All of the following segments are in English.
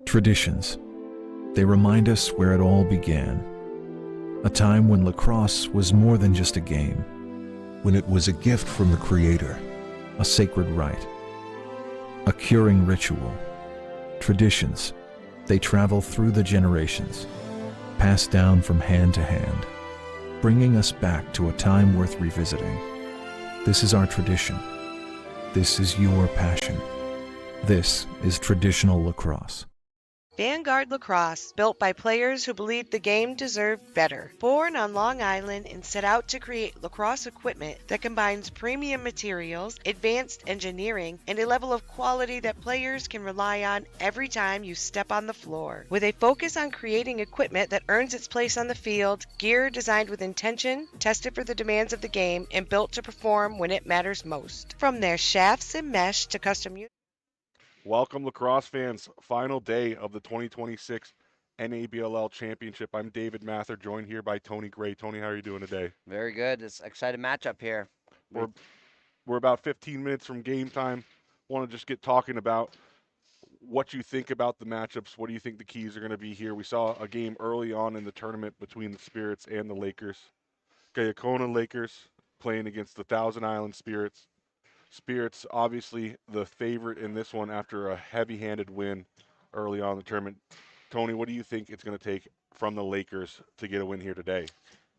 Traditions. They remind us where it all began. A time when lacrosse was more than just a game. When it was a gift from the Creator. A sacred rite. A curing ritual. Traditions. They travel through the generations, passed down from hand to hand, bringing us back to a time worth revisiting. This is our tradition. This is your passion. This is traditional lacrosse. Vanguard Lacrosse, built by players who believed the game deserved better. Born on Long Island and set out to create lacrosse equipment that combines premium materials, advanced engineering, and a level of quality that players can rely on every time you step on the floor. With a focus on creating equipment that earns its place on the field, gear designed with intention, tested for the demands of the game, and built to perform when it matters most. From their shafts and mesh to custom Welcome, lacrosse fans. Final day of the 2026 NABLL Championship. I'm David Mather, joined here by Tony Gray. Tony, how are you doing today? Very good. It's an exciting matchup here. We're about 15 minutes from game time. Want to just get talking about what you think about the matchups. What do you think the keys are going to be here? We saw a game early on in the tournament between the Spirits and the Lakers. Gayakona Lakers playing against the Thousand Island Spirits. Spirits, obviously the favorite in this one after a heavy-handed win early on in the tournament. Tony, what do you think it's going to take from the Lakers to get a win here today?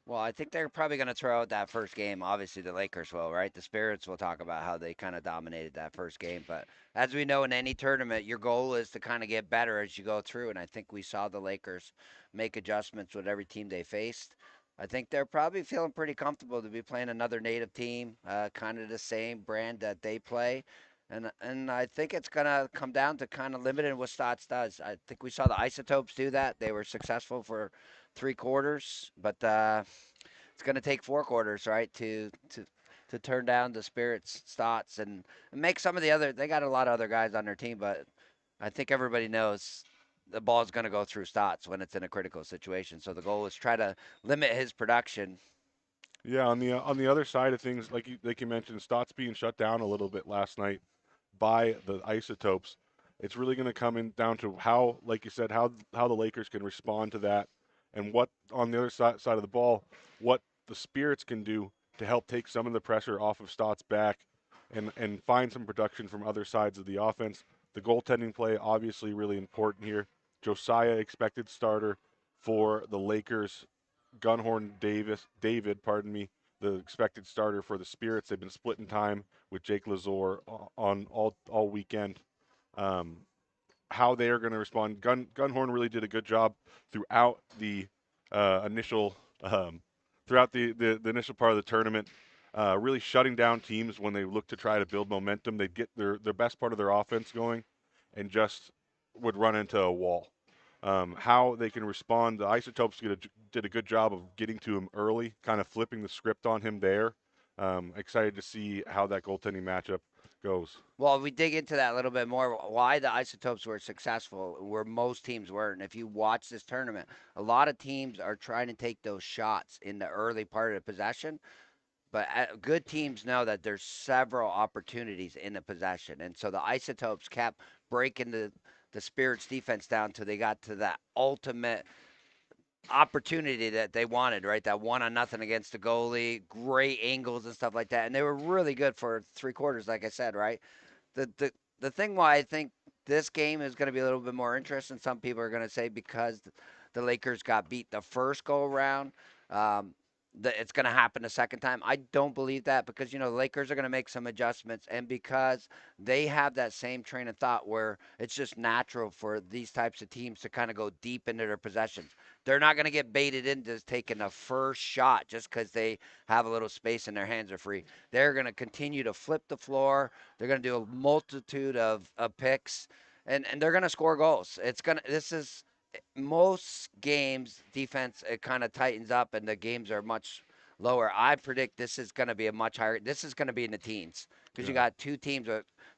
Well, I think they're probably going to throw out that first game. Obviously, the Lakers will, right? The Spirits will talk about how they kind of dominated that first game. But as we know, in any tournament, your goal is to kind of get better as you go through. And I think we saw the Lakers make adjustments with every team they faced. I think they're probably feeling pretty comfortable to be playing another native team, kind of the same brand that they play. And I think it's going to come down to kind of limiting what Stotts does. I think we saw the Isotopes do that. They were successful for 3 quarters, but it's going to take 4 quarters, right, to turn down the Spirits, Stotts, and make some of the other – they got a lot of other guys on their team, but I think everybody knows – the ball's going to go through Stotts when it's in a critical situation. So the goal is try to limit his production. Yeah, on the other side of things, like you mentioned, Stotts being shut down a little bit last night by the Isotopes. It's really going to come in down to how, like you said, how the Lakers can respond to that, and what on the other side of the ball, what the Spirits can do to help take some of the pressure off of Stotts' back, and find some production from other sides of the offense. The goaltending play obviously really important here. Josiah, expected starter for the Lakers. Gunhorn David, the expected starter for the Spirits. They've been splitting time with Jake Lazor on all weekend. How they are going to respond. Gunhorn really did a good job throughout the initial throughout the initial part of the tournament, really shutting down teams when they look to try to build momentum. They'd get their best part of their offense going, and just would run into a wall. How they can respond, the Isotopes did a good job of getting to him early, kind of flipping the script on him there. Excited to see how that goaltending matchup goes. Well, we dig into that a little bit more, why the Isotopes were successful where most teams weren't. If you watch this tournament, a lot of teams are trying to take those shots in the early part of the possession. But good teams know that there's several opportunities in the possession. And so the Isotopes kept breaking the Spirits defense down until they got to that ultimate opportunity that they wanted, right? That 1-0 against the goalie, great angles and stuff like that. And they were really good for 3 quarters, like I said, right? The thing why I think this game is going to be a little bit more interesting, some people are going to say because the Lakers got beat the first go around, that it's going to happen the second time. I don't believe that because, the Lakers are going to make some adjustments, and because they have that same train of thought where it's just natural for these types of teams to kind of go deep into their possessions. They're not going to get baited into taking the first shot just because they have a little space and their hands are free. They're going to continue to flip the floor. They're going to do a multitude of picks, and they're going to score goals. Most games, defense, it kind of tightens up and the games are much lower. I predict this is going to be a much higher. This is going to be in the teens because you got 2 teams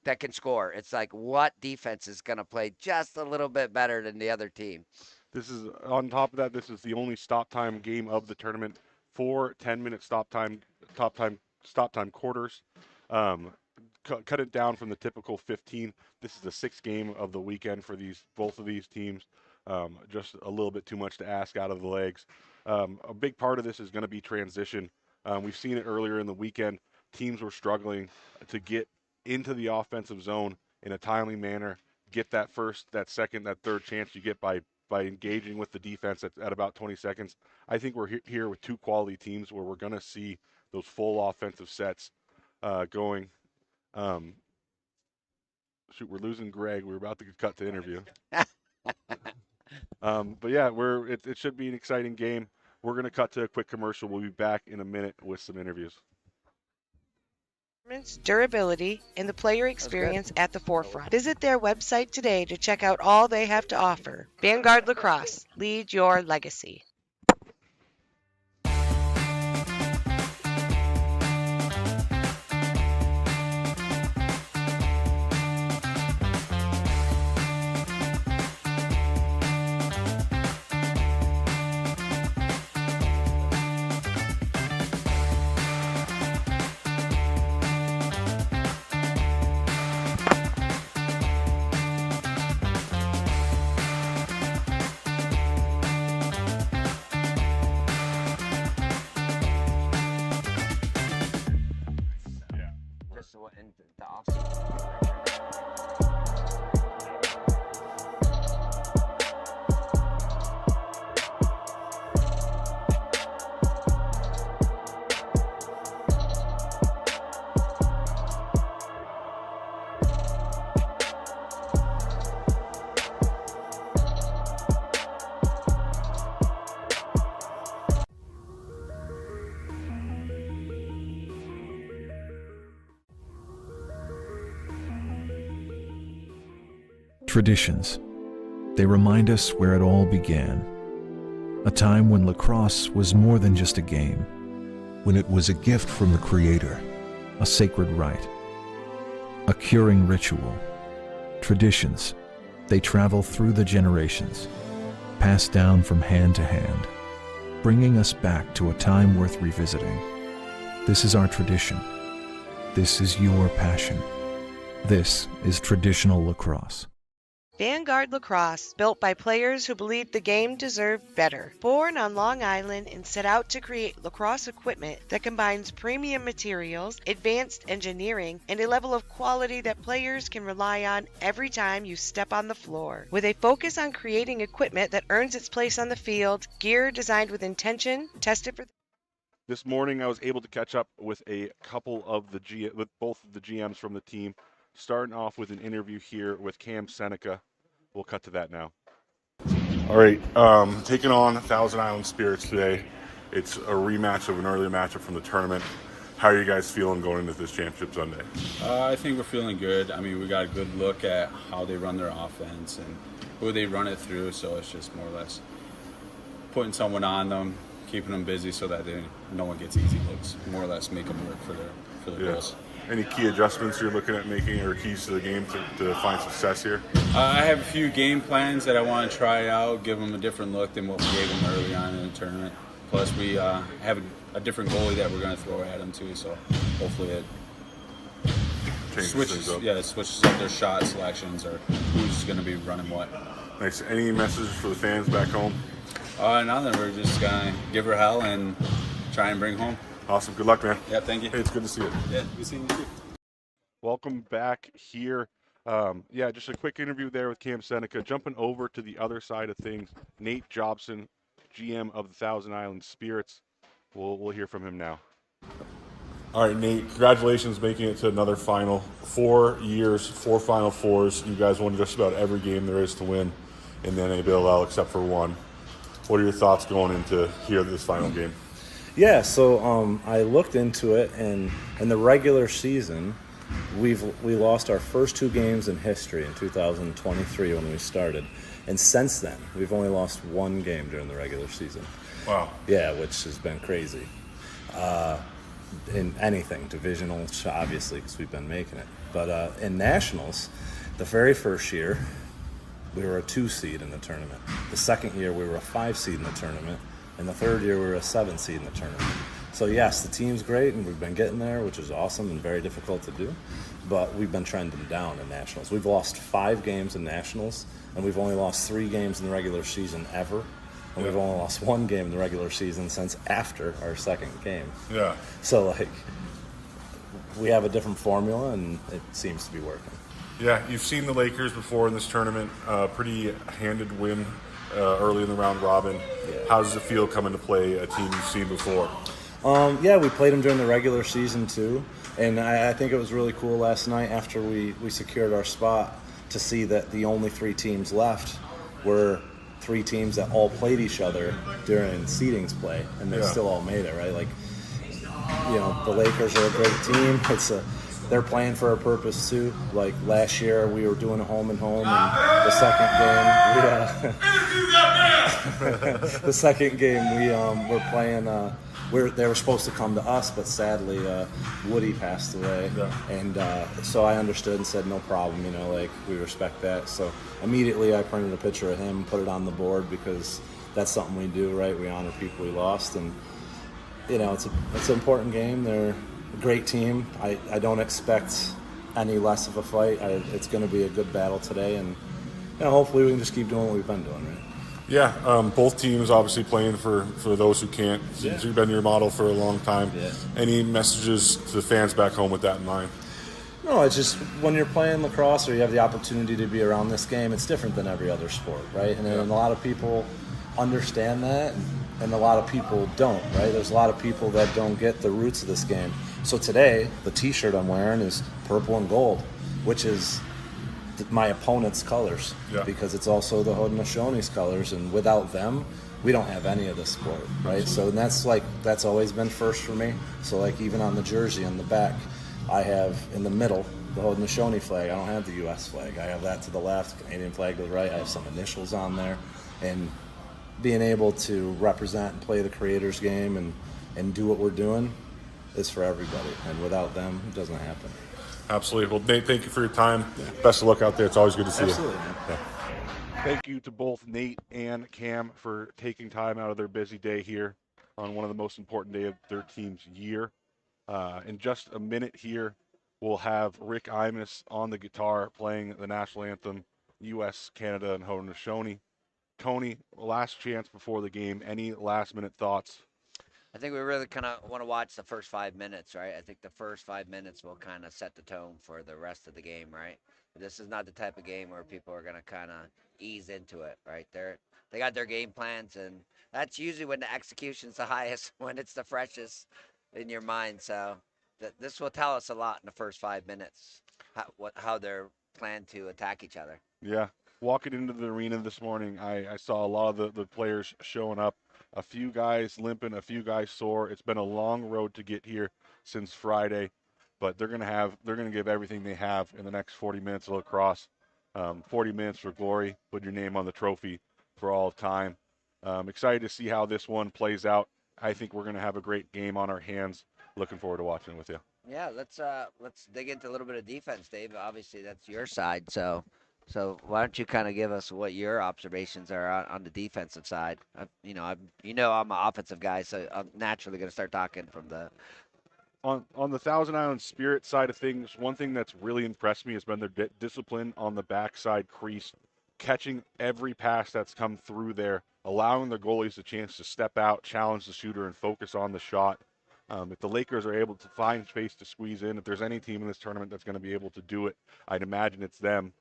that can score. It's like what defense is going to play just a little bit better than the other team. This is on top of that. This is the only stop time game of the tournament. 4 10-minute stop time quarters. cut it down from the typical 15. This is the 6th game of the weekend for both of these teams. Just a little bit too much to ask out of the legs. A big part of this is going to be transition. We've seen it earlier in the weekend. Teams were struggling to get into the offensive zone in a timely manner, get that first, that second, that third chance you get by engaging with the defense at about 20 seconds. I think we're here with 2 quality teams where we're going to see those full offensive sets going. Shoot, we're losing Greg. We're about to cut to interview. But yeah, it should be an exciting game. We're going to cut to a quick commercial. We'll be back in a minute with some interviews. Durability, and the player experience at the forefront. Visit their website today to check out all they have to offer. Vanguard Lacrosse, lead your legacy. In the off-season. Traditions. They remind us where it all began. A time when lacrosse was more than just a game. When it was a gift from the Creator. A sacred rite. A curing ritual. Traditions. They travel through the generations, passed down from hand to hand, bringing us back to a time worth revisiting. This is our tradition. This is your passion. This is traditional lacrosse. Vanguard Lacrosse, built by players who believed the game deserved better. Born on Long Island and set out to create lacrosse equipment that combines premium materials, advanced engineering, and a level of quality that players can rely on every time you step on the floor. With a focus on creating equipment that earns its place on the field, gear designed with intention, tested for... This morning I was able to catch up with a couple of with both of the GMs from the team, starting off with an interview here with Cam Seneca. We'll cut to that now. All right, taking on Thousand Island Spirits today. It's a rematch of an earlier matchup from the tournament. How are you guys feeling going into this championship Sunday? I think we're feeling good. I mean, we got a good look at how they run their offense and who they run it through, so it's just more or less putting someone on them, keeping them busy so that no one gets easy looks, more or less make them work for their goals. Any key adjustments you're looking at making or keys to the game to find success here? I have a few game plans that I want to try out, give them a different look than what we gave them early on in the tournament. Plus, we have a different goalie that we're going to throw at them too, so hopefully it switches up their shot selections or who's going to be running what. Nice. Any message for the fans back home? Nothing. We're just going to give her hell and try and bring home. Awesome. Good luck, man. Yeah, thank you. Hey, it's good to see you. Yeah, good seeing you too. Welcome back here. Just a quick interview there with Cam Seneca. Jumping over to the other side of things, Nate Jobson, GM of the Thousand Island Spirits. We'll hear from him now. All right, Nate, congratulations making it to another final. 4 years, 4 Final Fours. You guys won just about every game there is to win in the NABLL except for one. What are your thoughts going into here this final game? Yeah, so I looked into it, and in the regular season, we lost our first 2 games in history in 2023 when we started, and since then we've only lost 1 game during the regular season. Wow. Yeah, which has been crazy. In anything, divisional, obviously, because we've been making it. But in nationals, the very first year, we were a 2 seed in the tournament. The second year, we were a 5 seed in the tournament. And the third year, we were a 7 seed in the tournament. So yes, the team's great, and we've been getting there, which is awesome and very difficult to do. But we've been trending down in nationals. We've lost 5 games in nationals, and we've only lost 3 games in the regular season ever. And we've only lost 1 game in the regular season since after our second game. Yeah. So like, we have a different formula, and it seems to be working. Yeah, you've seen the Lakers before in this tournament. Pretty handed win early in the round robin. Yeah. How does it feel coming to play a team you've seen before? Yeah, we played them during the regular season too, and I think it was really cool last night after we secured our spot to see that the only 3 teams left were 3 teams that all played each other during seedings play, and they still all made it, right? Like, you know, the Lakers are a great team. They're playing for a purpose too. Like last year, we were doing a home and home, and the second game we were playing. They were supposed to come to us, but sadly Woody passed away, and so I understood and said no problem. You know, like, we respect that. So immediately I printed a picture of him, put it on the board, because that's something we do, right? We honor people we lost, and you know, it's an important game. They're a great team. I don't expect any less of a fight. It's going to be a good battle today, and you know, hopefully we can just keep doing what we've been doing, right? Yeah, both teams obviously playing for those who can't. Since you've been your model for a long time. Yeah. Any messages to the fans back home with that in mind? No, it's just when you're playing lacrosse or you have the opportunity to be around this game, it's different than every other sport, right? And a lot of people understand that, and a lot of people don't, right? There's a lot of people that don't get the roots of this game. So today, the T-shirt I'm wearing is purple and gold, which is my opponent's colors, because it's also the Haudenosaunee's colors, and without them, we don't have any of this sport, right? So that's always been first for me. So like, even on the jersey on the back, I have in the middle the Haudenosaunee flag. I don't have the U.S. flag. I have that to the left, the Canadian flag to the right. I have some initials on there, and being able to represent and play the Creators game and do what we're doing is for everybody, and without them, it doesn't happen. Absolutely. Well, Nate, thank you for your time. Best of luck out there. It's always good to see you. Absolutely, man. Yeah. Thank you to both Nate and Cam for taking time out of their busy day here on one of the most important days of their team's year. In just a minute here, we'll have Rick Imus on the guitar playing the national anthem, U.S., Canada, and Haudenosaunee. Tony, last chance before the game. Any last-minute thoughts? I think we really kind of want to watch the first 5 minutes, right? I think the first 5 minutes will kind of set the tone for the rest of the game, right? This is not the type of game where people are going to kind of ease into it, right? They got their game plans, and that's usually when the execution's the highest, when it's the freshest in your mind. So this will tell us a lot in the first 5 minutes, how they're planned to attack each other. Yeah. Walking into the arena this morning, I saw a lot of the players showing up. A few guys limping, a few guys sore. It's been a long road to get here since Friday, but they're gonna give everything they have in the next 40 minutes of lacrosse. 40 minutes for glory. Put your name on the trophy for all time. Excited to see how this one plays out. I think we're gonna have a great game on our hands. Looking forward to watching it with you. Yeah, let's dig into a little bit of defense, Dave. Obviously, that's your side. So why don't you kind of give us what your observations are on the defensive side? I'm an offensive guy, so I'm naturally going to start talking from the. On the Thousand Island Spirit side of things, one thing that's really impressed me has been their discipline on the backside crease, catching every pass that's come through there, allowing the goalies a chance to step out, challenge the shooter, and focus on the shot. If the Lakers are able to find space to squeeze in, if there's any team in this tournament that's going to be able to do it, I'd imagine it's them.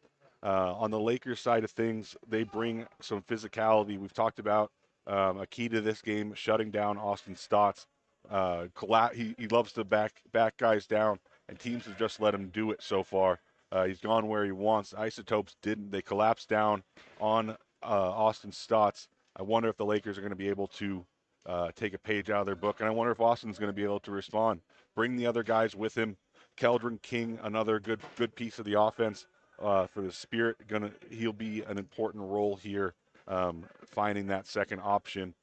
On the Lakers side of things, they bring some physicality. We've talked about a key to this game, shutting down Austin Stotts. He loves to back guys down, and teams have just let him do it so far. He's gone where he wants. Isotopes didn't. They collapsed down on Austin Stotts. I wonder if the Lakers are going to be able to take a page out of their book, and I wonder if Austin's going to be able to respond. Bring the other guys with him. Keldron King, another good piece of the offense. For the Spirit, he'll be an important role here, finding that second option.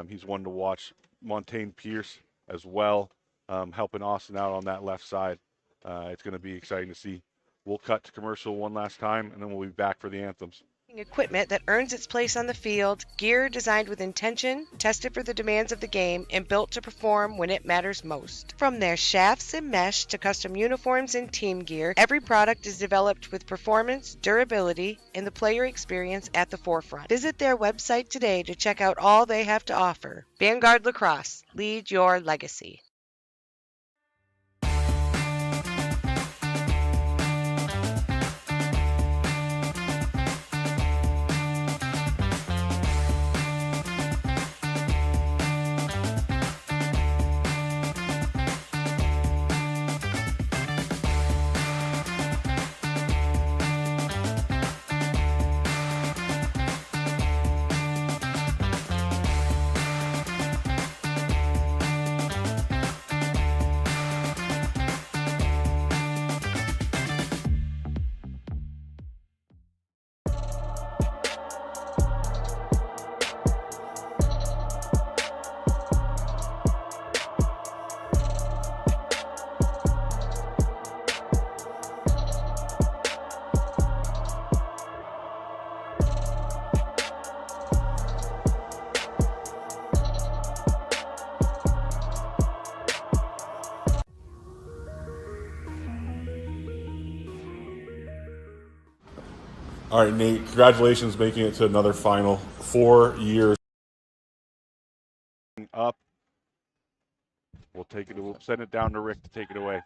He's one to watch. Montaigne Pierce as well, helping Austin out on that left side. It's going to be exciting to see. We'll cut to commercial one last time, and then we'll be back for the anthems. Equipment that earns its place on the field, gear designed with intention, tested for the demands of the game, and built to perform when it matters most. From their shafts and mesh to custom uniforms and team gear, every product is developed with performance, durability, and the player experience at the forefront. Visit their website today to check out all they have to offer. Vanguard Lacrosse, lead your legacy. All right, Nate, congratulations making it to another final. 4 years up. We'll send it down to Rick to take it away.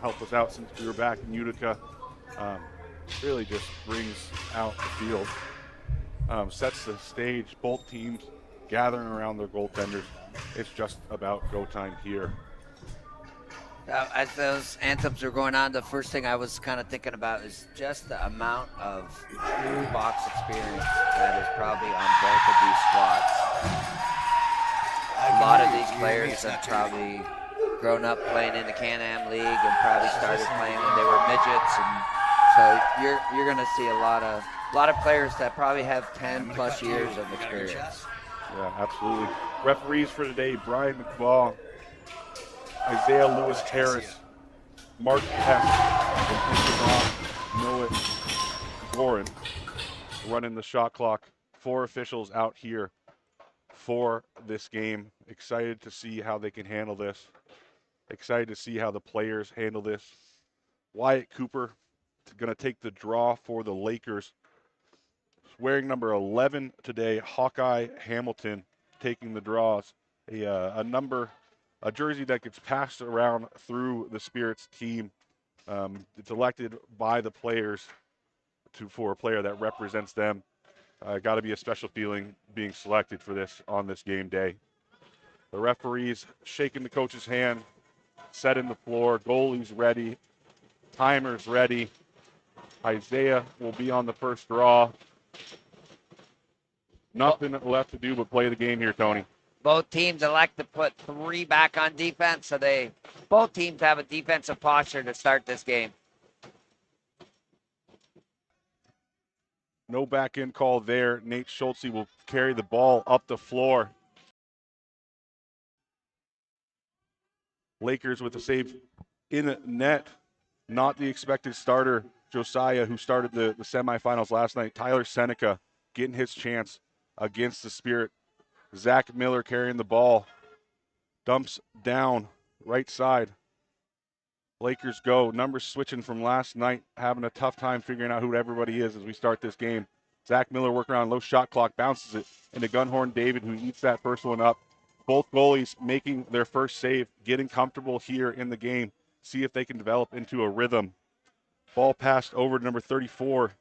help us out since we were back in Utica. Really just brings out the field, sets the stage. Both teams gathering around their goaltenders. It's just about go time here. As those anthems are going on, the first thing I was kind of thinking about is just the amount of true box experience that is probably on both of these squads. A lot of these players have probably grown up playing in the Can-Am League and probably started playing when they were midgets, and so you're going to see a lot of players that probably have 10 plus years of experience. Yeah, absolutely. Referees for today: Brian McFaw, Isaiah Lewis Harris, Mark Peck, and Noah Gorin running the shot clock. 4 officials out here for this game. Excited to see how they can handle this. Excited to see how the players handle this. Wyatt Cooper going to take the draw for the Lakers. Wearing number 11 today, Hawkeye Hamilton taking the draws. A jersey that gets passed around through the Spirits team. It's elected by the players for a player that represents them. Got to be a special feeling being selected for this on this game day. The referees shaking the coach's hand, setting the floor, goalie's ready, timer's ready. Isaiah will be on the first draw. Nothing left to do but play the game here, Tony. Both teams elect to put 3 back on defense, so both teams have a defensive posture to start this game. No back end call there. Nate Schultze will carry the ball up the floor. Lakers with a save in net. Not the expected starter, Josiah, who started the semifinals last night. Tyler Seneca getting his chance against the Spirit. Zach Miller carrying the ball. Dumps down, right side. Lakers go. Numbers switching from last night, having a tough time figuring out who everybody is as we start this game. Zach Miller working around low shot clock, bounces it into Gunhorn David, who eats that first one up. Both goalies making their first save, getting comfortable here in the game. See if they can develop into a rhythm. Ball passed over to number 34.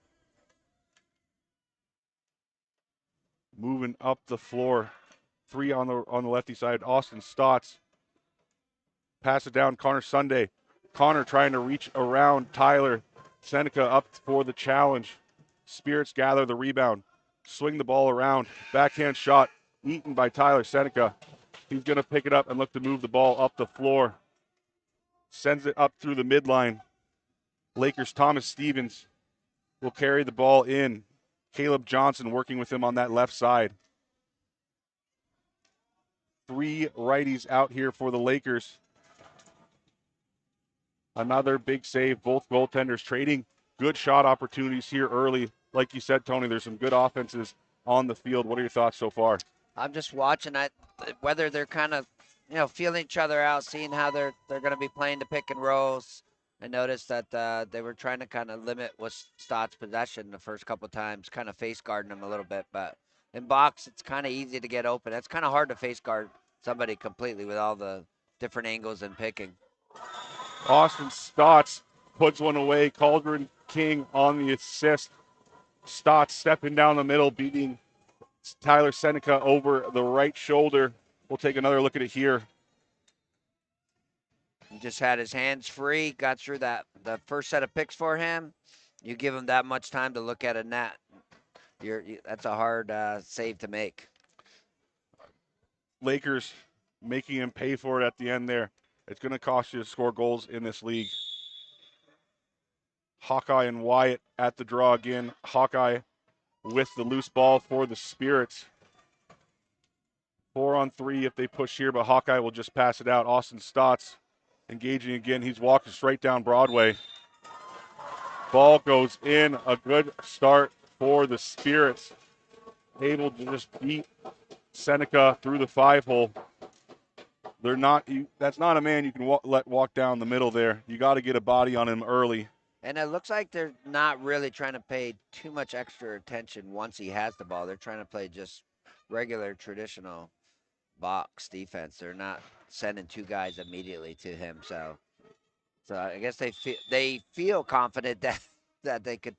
Moving up the floor. 3 on the lefty side. Austin Stotts. Pass it down. Connor Sunday. Connor trying to reach around Tyler. Seneca up for the challenge. Spirits gather the rebound. Swing the ball around. Backhand shot. Eaten by Tyler Seneca. He's going to pick it up and look to move the ball up the floor. Sends it up through the midline. Lakers' Thomas Stevens will carry the ball in. Caleb Johnson working with him on that left side. 3 righties out here for the Lakers. Another big save. Both goaltenders trading good shot opportunities here early. Like you said, Tony, there's some good offenses on the field. What are your thoughts so far? I'm just watching whether they're kind of, feeling each other out, seeing how they're going to be playing the pick and rolls. I noticed that they were trying to kind of limit Stott's possession the first couple of times, kind of face guarding him a little bit. But in box, it's kind of easy to get open. It's kind of hard to face guard somebody completely with all the different angles and picking. Austin Stotts puts one away. Caldron King on the assist. Stotts stepping down the middle, beating Tyler Seneca over the right shoulder. We'll take another look at it here. He just had his hands free, got through the first set of picks for him. You give him that much time to look at a net. That's a hard save to make. Lakers making him pay for it at the end there. It's going to cost you to score goals in this league. Hawkeye and Wyatt at the draw again. Hawkeye with the loose ball for the Spirits. 4 on 3 if they push here, but Hawkeye will just pass it out. Austin Stotts engaging again. He's walking straight down Broadway. Ball goes in. A good start for the Spirits. Able to just beat Seneca through the 5-hole. That's not a man you can let walk down the middle there. You got to get a body on him early. And it looks like they're not really trying to pay too much extra attention once he has the ball. They're trying to play just regular, traditional box defense. They're not sending 2 guys immediately to him. So So I guess they feel confident that they could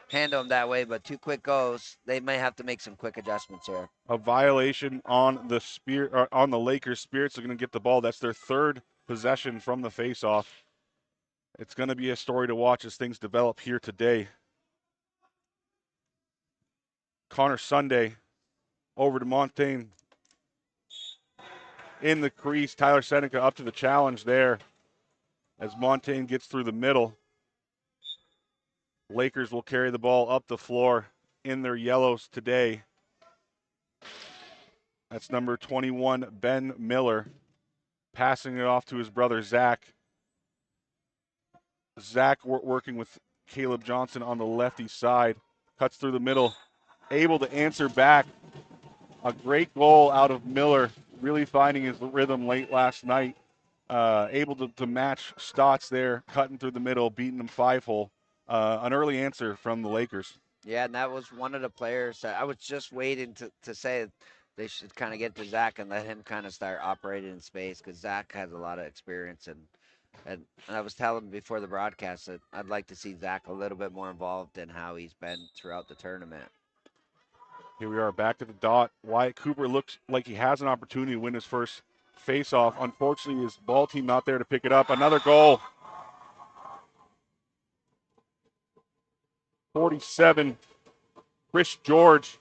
handle them that way, but 2 quick goes, they may have to make some quick adjustments here. A violation on the on the Lakers. Spirits are going to get the ball. That's their 3rd possession from the faceoff. It's going to be a story to watch as things develop here today. Connor Sunday over to Montaigne in the crease. Tyler Seneca up to the challenge there as Montaigne gets through the middle. Lakers will carry the ball up the floor in their yellows today. That's number 21, Ben Miller, passing it off to his brother, Zach. Zach working with Caleb Johnson on the lefty side. Cuts through the middle, able to answer back. A great goal out of Miller, really finding his rhythm late last night. Able to match Stotts there, cutting through the middle, beating him 5-hole. An early answer from the Lakers. Yeah, and that was one of the players that I was just waiting to say they should kind of get to Zach and let him kind of start operating in space, because Zach has a lot of experience. And I was telling him before the broadcast that I'd like to see Zach a little bit more involved in how he's been throughout the tournament. Here we are back to the dot. Wyatt Cooper looks like he has an opportunity to win his first face-off. Unfortunately, his ball team not there to pick it up. Another goal. 47, Chris George,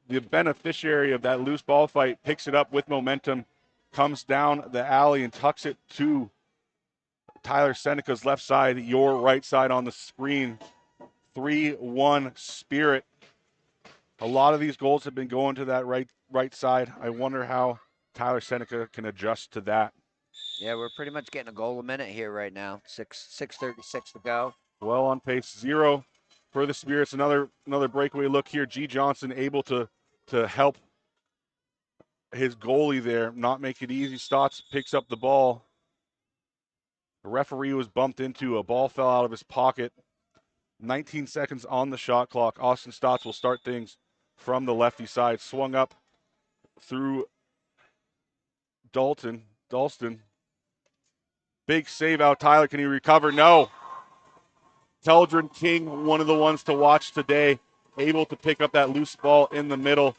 the beneficiary of that loose ball fight, picks it up with momentum, comes down the alley and tucks it to Tyler Seneca's left side, your right side on the screen. 3-1 Spirit. A lot of these goals have been going to that right side. I wonder how Tyler Seneca can adjust to that. Yeah, we're pretty much getting a goal a minute here right now. 6:36 to go. Well on pace. 0 for the Spirits. Another breakaway look here. G. Johnson able to help his goalie there, not make it easy. Stotts picks up the ball. The referee was bumped into. A ball fell out of his pocket. 19 seconds on the shot clock. Austin Stotts will start things from the lefty side. Swung up through Dalston. Big save out. Tyler, can he recover? No. Teldrin King, one of the ones to watch today, able to pick up that loose ball in the middle.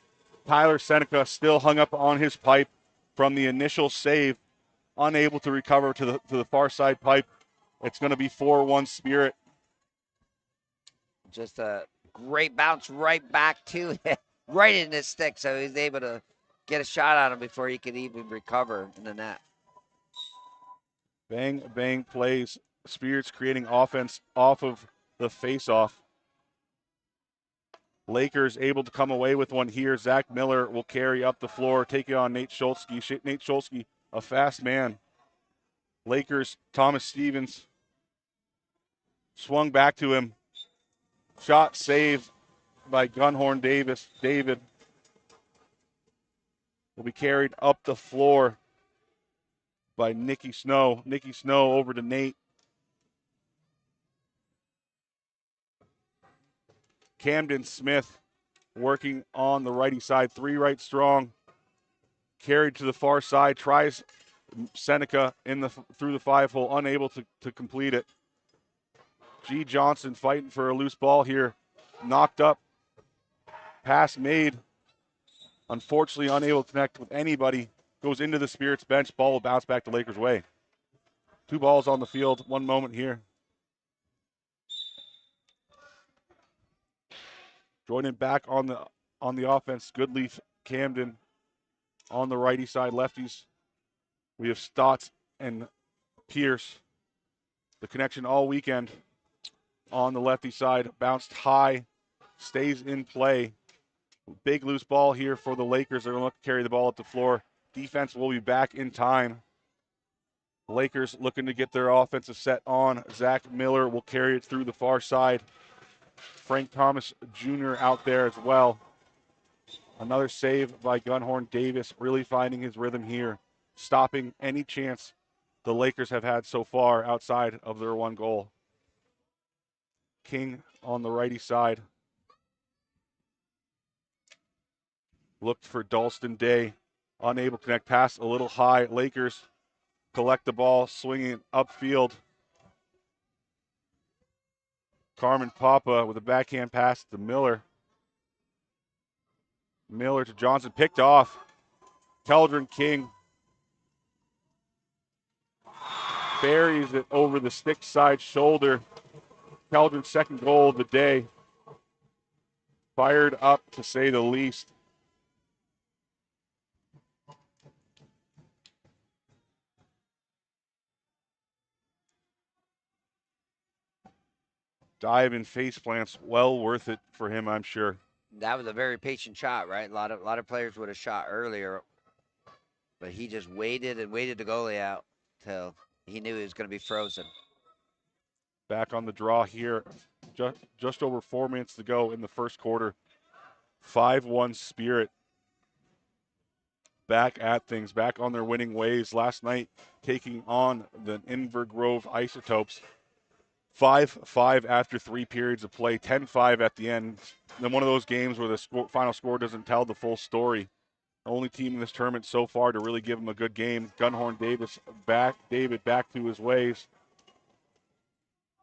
Tyler Seneca still hung up on his pipe from the initial save, unable to recover to the far side pipe. It's going to be 4-1 Spirit. Just a great bounce right back to it, right in his stick, so he's able to get a shot on him before he could even recover in the net. Bang, bang plays. Spirits creating offense off of the face-off. Lakers able to come away with one here. Zach Miller will carry up the floor, taking on Nate Schultzke. Nate Schultzke, a fast man. Lakers, Thomas Stevens swung back to him. Shot saved by Gunhorn Davis. David will be carried up the floor by Nicky Snow. Nicky Snow over to Nate. Camden Smith working on the righty side. 3 right strong. Carried to the far side. Tries Seneca through the 5-hole. Unable to complete it. G. Johnson fighting for a loose ball here. Knocked up. Pass made. Unfortunately unable to connect with anybody. Goes into the Spirits bench. Ball will bounce back the Lakers' way. 2 balls on the field. 1 moment here. Joining back on the offense, Goodleaf, Camden on the righty side, lefties. We have Stotts and Pierce. The connection all weekend on the lefty side. Bounced high, stays in play. Big loose ball here for the Lakers. They're going to look to carry the ball up the floor. Defense will be back in time. Lakers looking to get their offensive set on. Zach Miller will carry it through the far side. Frank Thomas Jr. out there as well. Another save by Gunhorn Davis, really finding his rhythm here, stopping any chance the Lakers have had so far outside of their 1 goal. King on the righty side. Looked for Dalston Day, unable to connect, pass a little high. Lakers collect the ball, swinging it upfield. Carmen Papa with a backhand pass to Miller. Miller to Johnson, picked off. Keldron King buries it over the stick side shoulder. Keldron's second goal of the day. Fired up, to say the least. Dive and face plants, well worth it for him, I'm sure. That was a very patient shot, right? A lot of players would have shot earlier, but he just waited and waited the goalie out till he knew he was going to be frozen. Back on the draw here. Just over 4 minutes to go in the first quarter. 5-1 Spirit. Back at things, back on their winning ways. Last night, taking on the Invergrove Isotopes. 5-5 after 3 periods of play, 10-5 at the end. Then one of those games where the final score doesn't tell the full story. Only team in this tournament so far to really give him a good game. Gunhorn David back to his ways.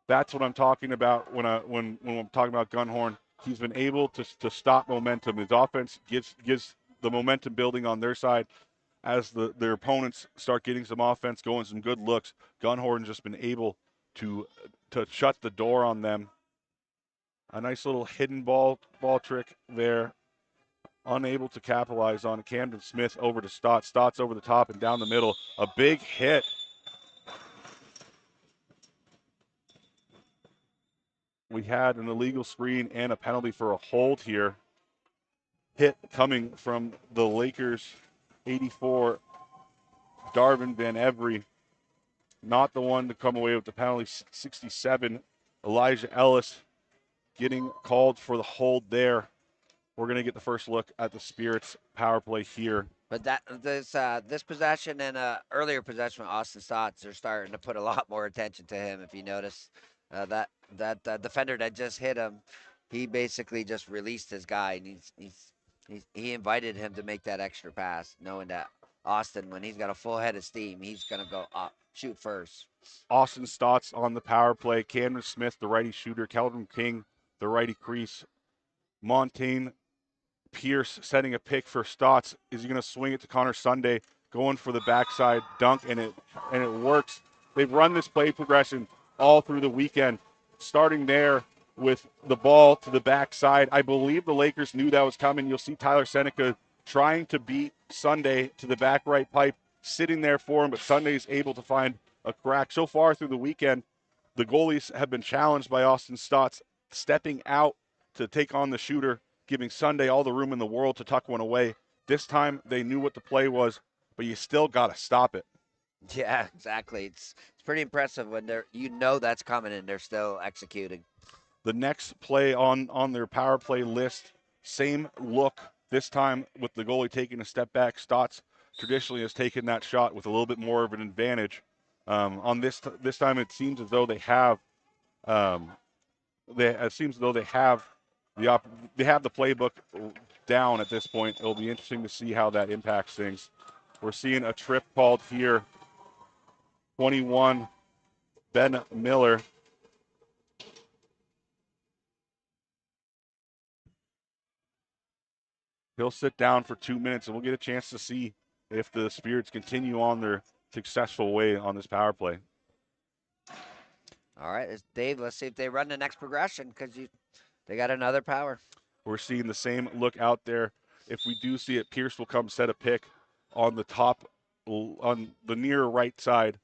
That's what I'm talking about when I'm talking about Gunhorn. He's been able to stop momentum. His offense gives the momentum building on their side. As their opponents start getting some offense going, some good looks, Gunhorn's just been able to shut the door on them. A nice little hidden ball trick there. Unable to capitalize on Camden Smith over to Stotts. Stotts over the top and down the middle. A big hit. We had an illegal screen and a penalty for a hold here. Hit coming from the Lakers, 84, Darvin Van Every. Not the one to come away with the penalty, 67, Elijah Ellis getting called for the hold there. We're going to get the first look at the Spirits power play here. But this possession and earlier possession with Austin Stotts, they're starting to put a lot more attention to him. If you notice, that defender that just hit him, he basically just released his guy, and he invited him to make that extra pass, knowing that Austin, when he's got a full head of steam, he's gonna go up, shoot first. Austin Stotts on the power play. Cameron Smith, the righty shooter. Keldron King, the righty crease. Montaigne Pierce setting a pick for Stotts. Is he going to swing it to Connor Sunday? Going for the backside dunk, and it works. They've run this play progression all through the weekend, starting there with the ball to the backside. I believe the Lakers knew that was coming. You'll see Tyler Seneca trying to beat Sunday to the back right pipe, sitting there for him, but Sunday's able to find a crack. So far through the weekend, the goalies have been challenged by Austin Stotts stepping out to take on the shooter, giving Sunday all the room in the world to tuck one away. This time they knew what the play was, but you still got to stop it. Yeah, exactly. It's pretty impressive when that's coming and they're still executing. The next play on their power play list, same look, this time with the goalie taking a step back. Stotts traditionally has taken that shot with a little bit more of an advantage. On this time, it seems as though they have they have the playbook down at this point. It'll be interesting to see how that impacts things. We're seeing a trip called here. 21, Ben Miller. He'll sit down for 2 minutes, and we'll get a chance to see if the Spirits continue on their successful way on this power play. All right, Dave, let's see if they run the next progression, because they got another power. We're seeing the same look out there. If we do see it, Pierce will come set a pick on the top, on the near right side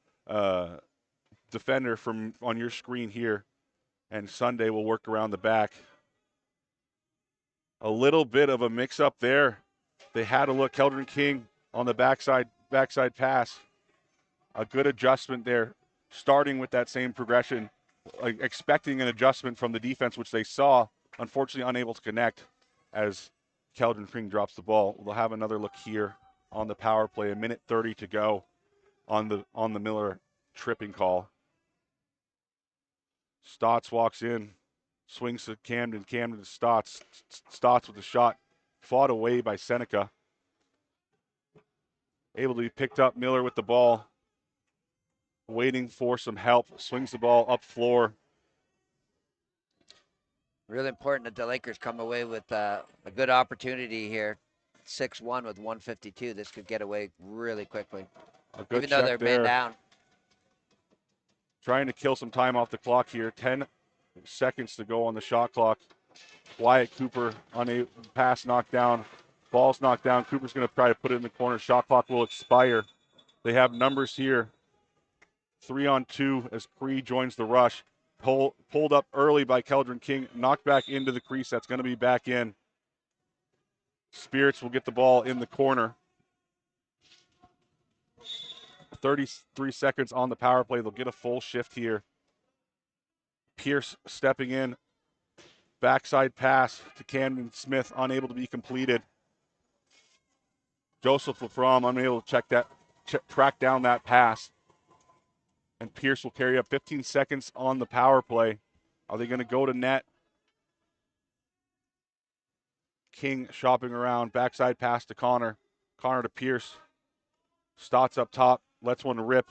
defender from on your screen here, and Sunday will work around the back. A little bit of a mix-up there. They had a look. Keldron King on the backside pass. A good adjustment there, starting with that same progression, expecting an adjustment from the defense, which they saw. Unfortunately, unable to connect as Keldron King drops the ball. We'll have another look here on the power play. 1:30 to go on the Miller tripping call. Stotts walks in, swings to Camden. Camden to Stotts. Stotts with the shot, fought away by Seneca. Able to be picked up. Miller with the ball. waiting for some help, swings the ball up floor. Really important that the Lakers come away with a good opportunity here. 6-1 with 152. This could get away really quickly. A good Even though they're check man there. down. Trying to kill some time off the clock here. 10 seconds to go on the shot clock. Wyatt Cooper unable, pass knocked down. Ball's knocked down. Cooper's going to try to put it in the corner. Shot clock will expire. They have numbers here. 3-on-2 as Cree joins the rush. Pulled up early by Keldron King. Knocked back into the crease. That's going to be back in. Spirits will get the ball in the corner. 33 seconds on the power play. They'll get a full shift here. Pierce stepping in. Backside pass to Camden Smith, unable to be completed. Joseph Lafromme unable to track down that pass. And Pierce will carry up 15 seconds on the power play. Are they going to go to net? King shopping around. Backside pass to Connor. Connor to Pierce. Stotts up top. Lets one rip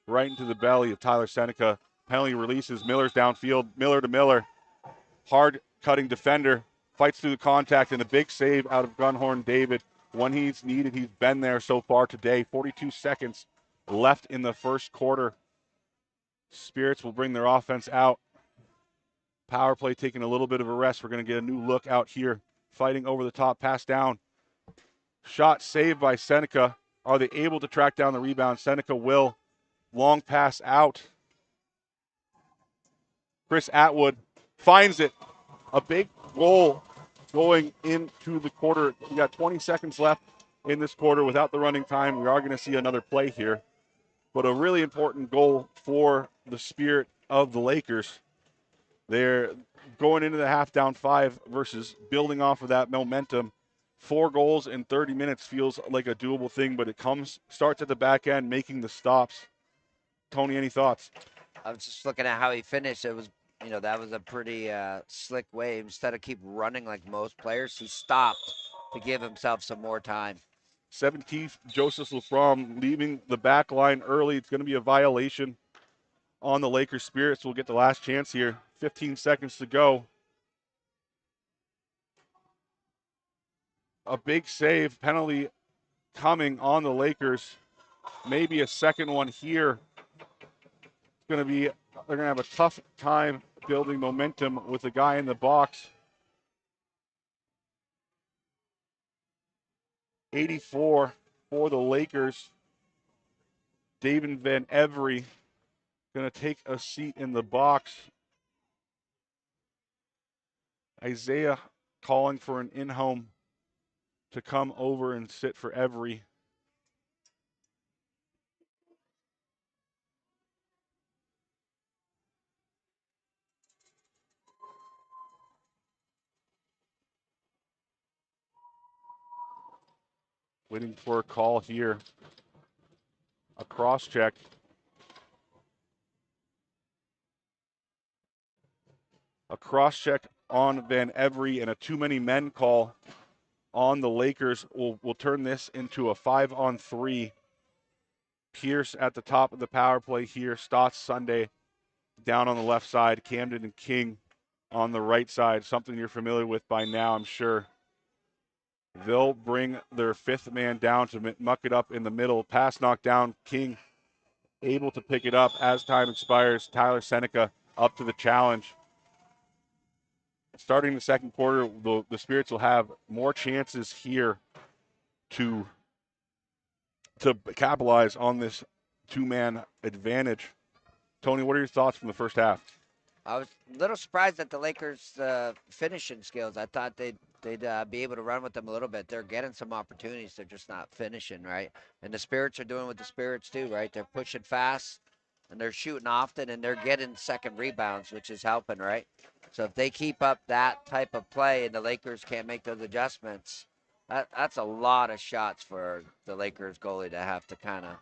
right into the belly of Tyler Seneca. Penalty releases. Miller's downfield. Miller to Miller. Hard cutting defender. Fights through the contact and a big save out of Gunhorn David. When he's needed, he's been there so far today. 42 seconds left in the first quarter. Spirits will bring their offense out. Power play taking a little bit of a rest. We're going to get a new look out here. Fighting over the top, pass down. Shot saved by Seneca. Are they able to track down the rebound? Seneca will. Long pass out. Chris Atwood finds it. A big goal going into the quarter. We got 20 seconds left in this quarter without the running time. We are going to see another play here. But a really important goal for the Spirit of the Lakers. They're going into the half down 5 versus building off of that momentum. 4 goals in 30 minutes feels like a doable thing, but it starts at the back end, making the stops. Tony, any thoughts? I was just looking at how he finished. It was, that was a pretty slick way. Instead of keep running like most players, he stopped to give himself some more time. 17th, Joseph Lafromme leaving the back line early. It's going to be a violation on the Lakers. Spirits will get the last chance here. 15 seconds to go. A big save, penalty coming on the Lakers. Maybe a second one here. They're going to have a tough time building momentum with the guy in the box. 84 for the Lakers. David Van Every going to take a seat in the box. Isaiah calling for an in-home to come over and sit for Every. Waiting for a call here. A cross check. A cross check on Van Every and a too many men call on the Lakers will turn this into a 5-on-3. Pierce at the top of the power play here. Stotts Sunday down on the left side. Camden and King on the right side. Something you're familiar with by now, I'm sure. They'll bring their 5th man down to muck it up in the middle. Pass knocked down. King able to pick it up as time expires. Tyler Seneca up to the challenge. Starting the second quarter, the Spirits will have more chances here to capitalize on this 2-man advantage. Tony, what are your thoughts from the first half? I was a little surprised at the Lakers' finishing skills. I thought they'd be able to run with them a little bit. They're getting some opportunities. They're just not finishing, right? And the Spirits are doing what the Spirits do, right? They're pushing fast, and they're shooting often, and they're getting second rebounds, which is helping, right? So if they keep up that type of play and the Lakers can't make those adjustments, that's a lot of shots for the Lakers goalie to have to kind of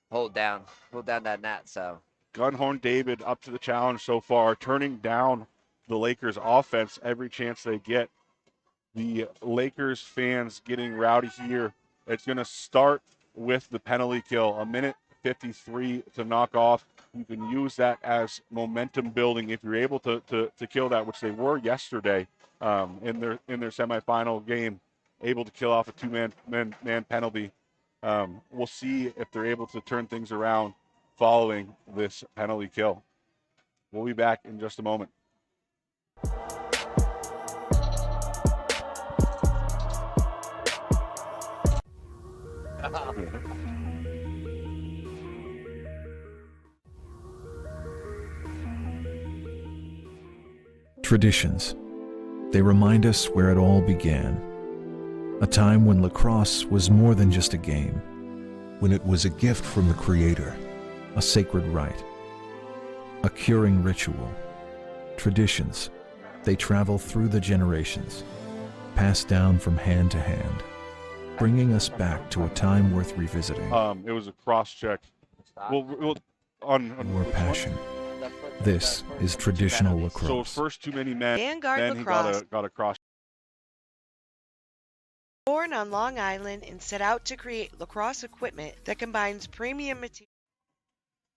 hold down that net. So Gunhorn David up to the challenge so far, turning down the Lakers offense every chance they get. The Lakers fans getting rowdy here. It's going to start with the penalty kill. 1 minute, 53 to knock off. You can use that as momentum building if you're able to kill that, which they were yesterday in their semifinal game, able to kill off a two-man penalty. We'll see if they're able to turn things around following this penalty kill. We'll be back in just a moment. Traditions. They remind us where it all began. A time when lacrosse was more than just a game. When it was a gift from the Creator. A sacred rite. A curing ritual. Traditions. They travel through the generations, passed down from hand to hand, bringing us back to a time worth revisiting. It was a cross check. We'll on Your passion. This is traditional lacrosse. So first too many men, Vanguard then Lacrosse. he got a cross. Born on Long Island and set out to create lacrosse equipment that combines premium material.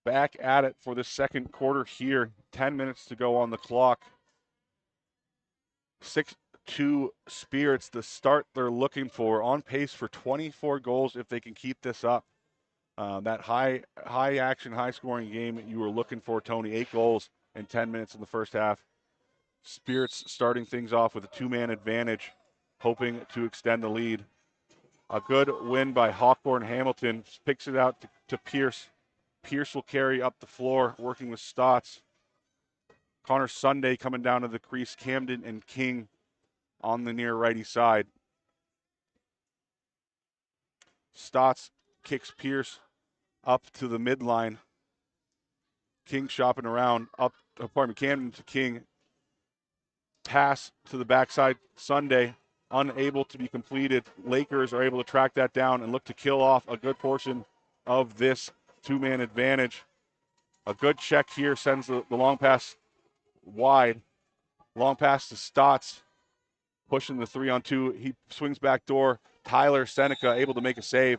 Back at it for the second quarter here. 10 minutes to go on the clock. 6-2 Spirits, the start they're looking for. On pace for 24 goals if they can keep this up. That high action, high scoring game that you were looking for, Tony. 8 goals in 10 minutes in the first half. Spirits starting things off with a 2-man advantage, hoping to extend the lead. A good win by Hawthorne Hamilton. Picks it out to Pierce. Pierce will carry up the floor, working with Stotts. Connor Sunday coming down to the crease. Camden and King on the near righty side. Stotts kicks Pierce up to the midline. King shopping around. Camden to King. Pass to the backside. Sunday unable to be completed. Lakers are able to track that down and look to kill off a good portion of this 2-man advantage. A good check here sends the long pass wide. Long pass to Stotts, pushing the 3-on-2. He swings back door. Tyler Seneca able to make a save.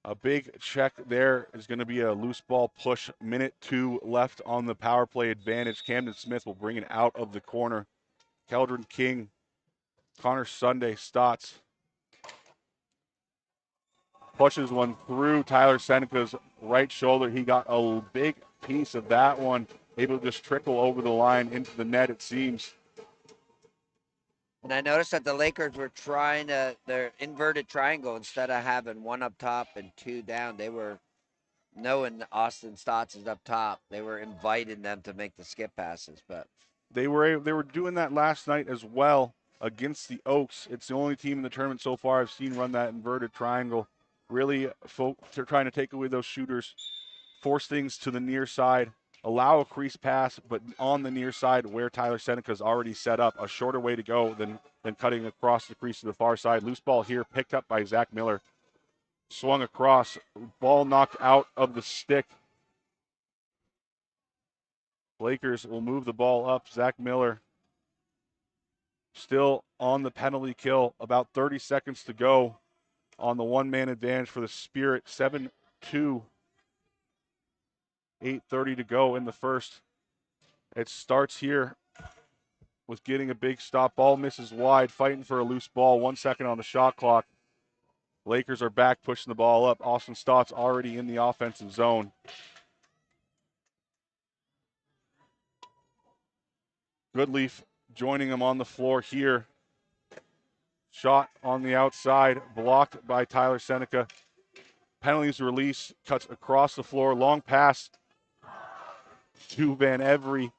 A big check there is going to be a loose ball push. Minute 2 left on the power play advantage. Camden Smith will bring it out of the corner. Keldron King, Connor Sunday, Stotts. Pushes one through Tyler Seneca's right shoulder. He got a big piece of that one. Able to just trickle over the line into the net, it seems. And I noticed that the Lakers were trying their inverted triangle instead of having one up top and 2 down. They were, knowing Austin Stotts is up top, they were inviting them to make the skip passes. But they were doing that last night as well against the Oaks. It's the only team in the tournament so far I've seen run that inverted triangle. Really, they're trying to take away those shooters, force things to the near side, allow a crease pass, but on the near side where Tyler Seneca's already set up, a shorter way to go than cutting across the crease to the far side. Loose ball here, picked up by Zach Miller. Swung across, ball knocked out of the stick. Lakers will move the ball up. Zach Miller still on the penalty kill. About 30 seconds to go on the 1-man advantage for the Spirit. 7-2. 8:30 to go in the first. It starts here with getting a big stop. Ball misses wide, fighting for a loose ball. 1 second on the shot clock. Lakers are back, pushing the ball up. Austin Stotts already in the offensive zone. Goodleaf joining him on the floor here. Shot on the outside, blocked by Tyler Seneca. Penalties release, cuts across the floor. Long pass to Van Every.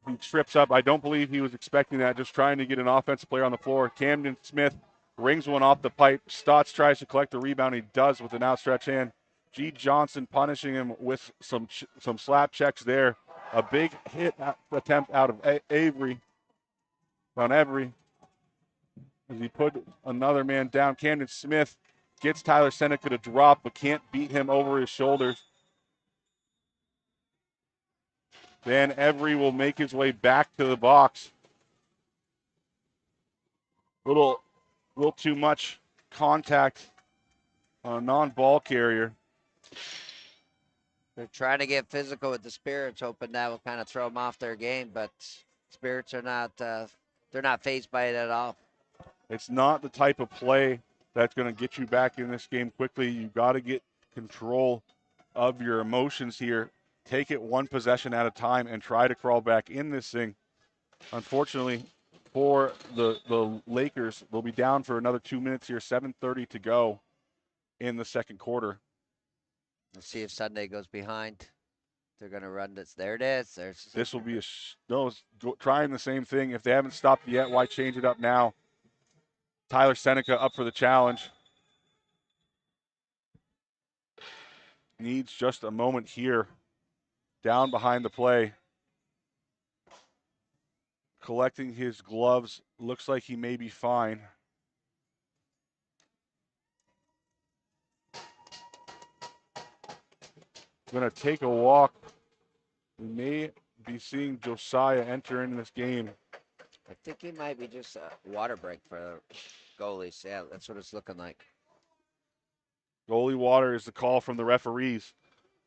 He trips up. I don't believe he was expecting that, just trying to get an offensive player on the floor. Camden Smith rings one off the pipe. Stotts tries to collect the rebound. He does with an outstretched hand. G. Johnson punishing him with some slap checks there. A big hit attempt out of Avery. Van Every. As he put another man down. Camden Smith gets Tyler Seneca to drop, but can't beat him over his shoulders. Van Every will make his way back to the box. Little too much contact on a non-ball carrier. They're trying to get physical with the Spirits, hoping that will kind of throw them off their game, but Spirits are not, they're not fazed by it at all. It's not the type of play that's going to get you back in this game quickly. You've got to get control of your emotions here. Take it one possession at a time and try to crawl back in this thing. Unfortunately for the Lakers, they'll be down for another 2 minutes here, 7:30 to go in the second quarter. Let's see if Sunday goes behind. They're going to run this. There it is. This will be trying the same thing. If they haven't stopped yet, why change it up now? Tyler Seneca up for the challenge. Needs just a moment here. Down behind the play. Collecting his gloves. Looks like he may be fine. Going to take a walk. We may be seeing Josiah enter into this game. I think he might be just a water break for goalies. Yeah, that's what it's looking like. Goalie water is the call from the referees.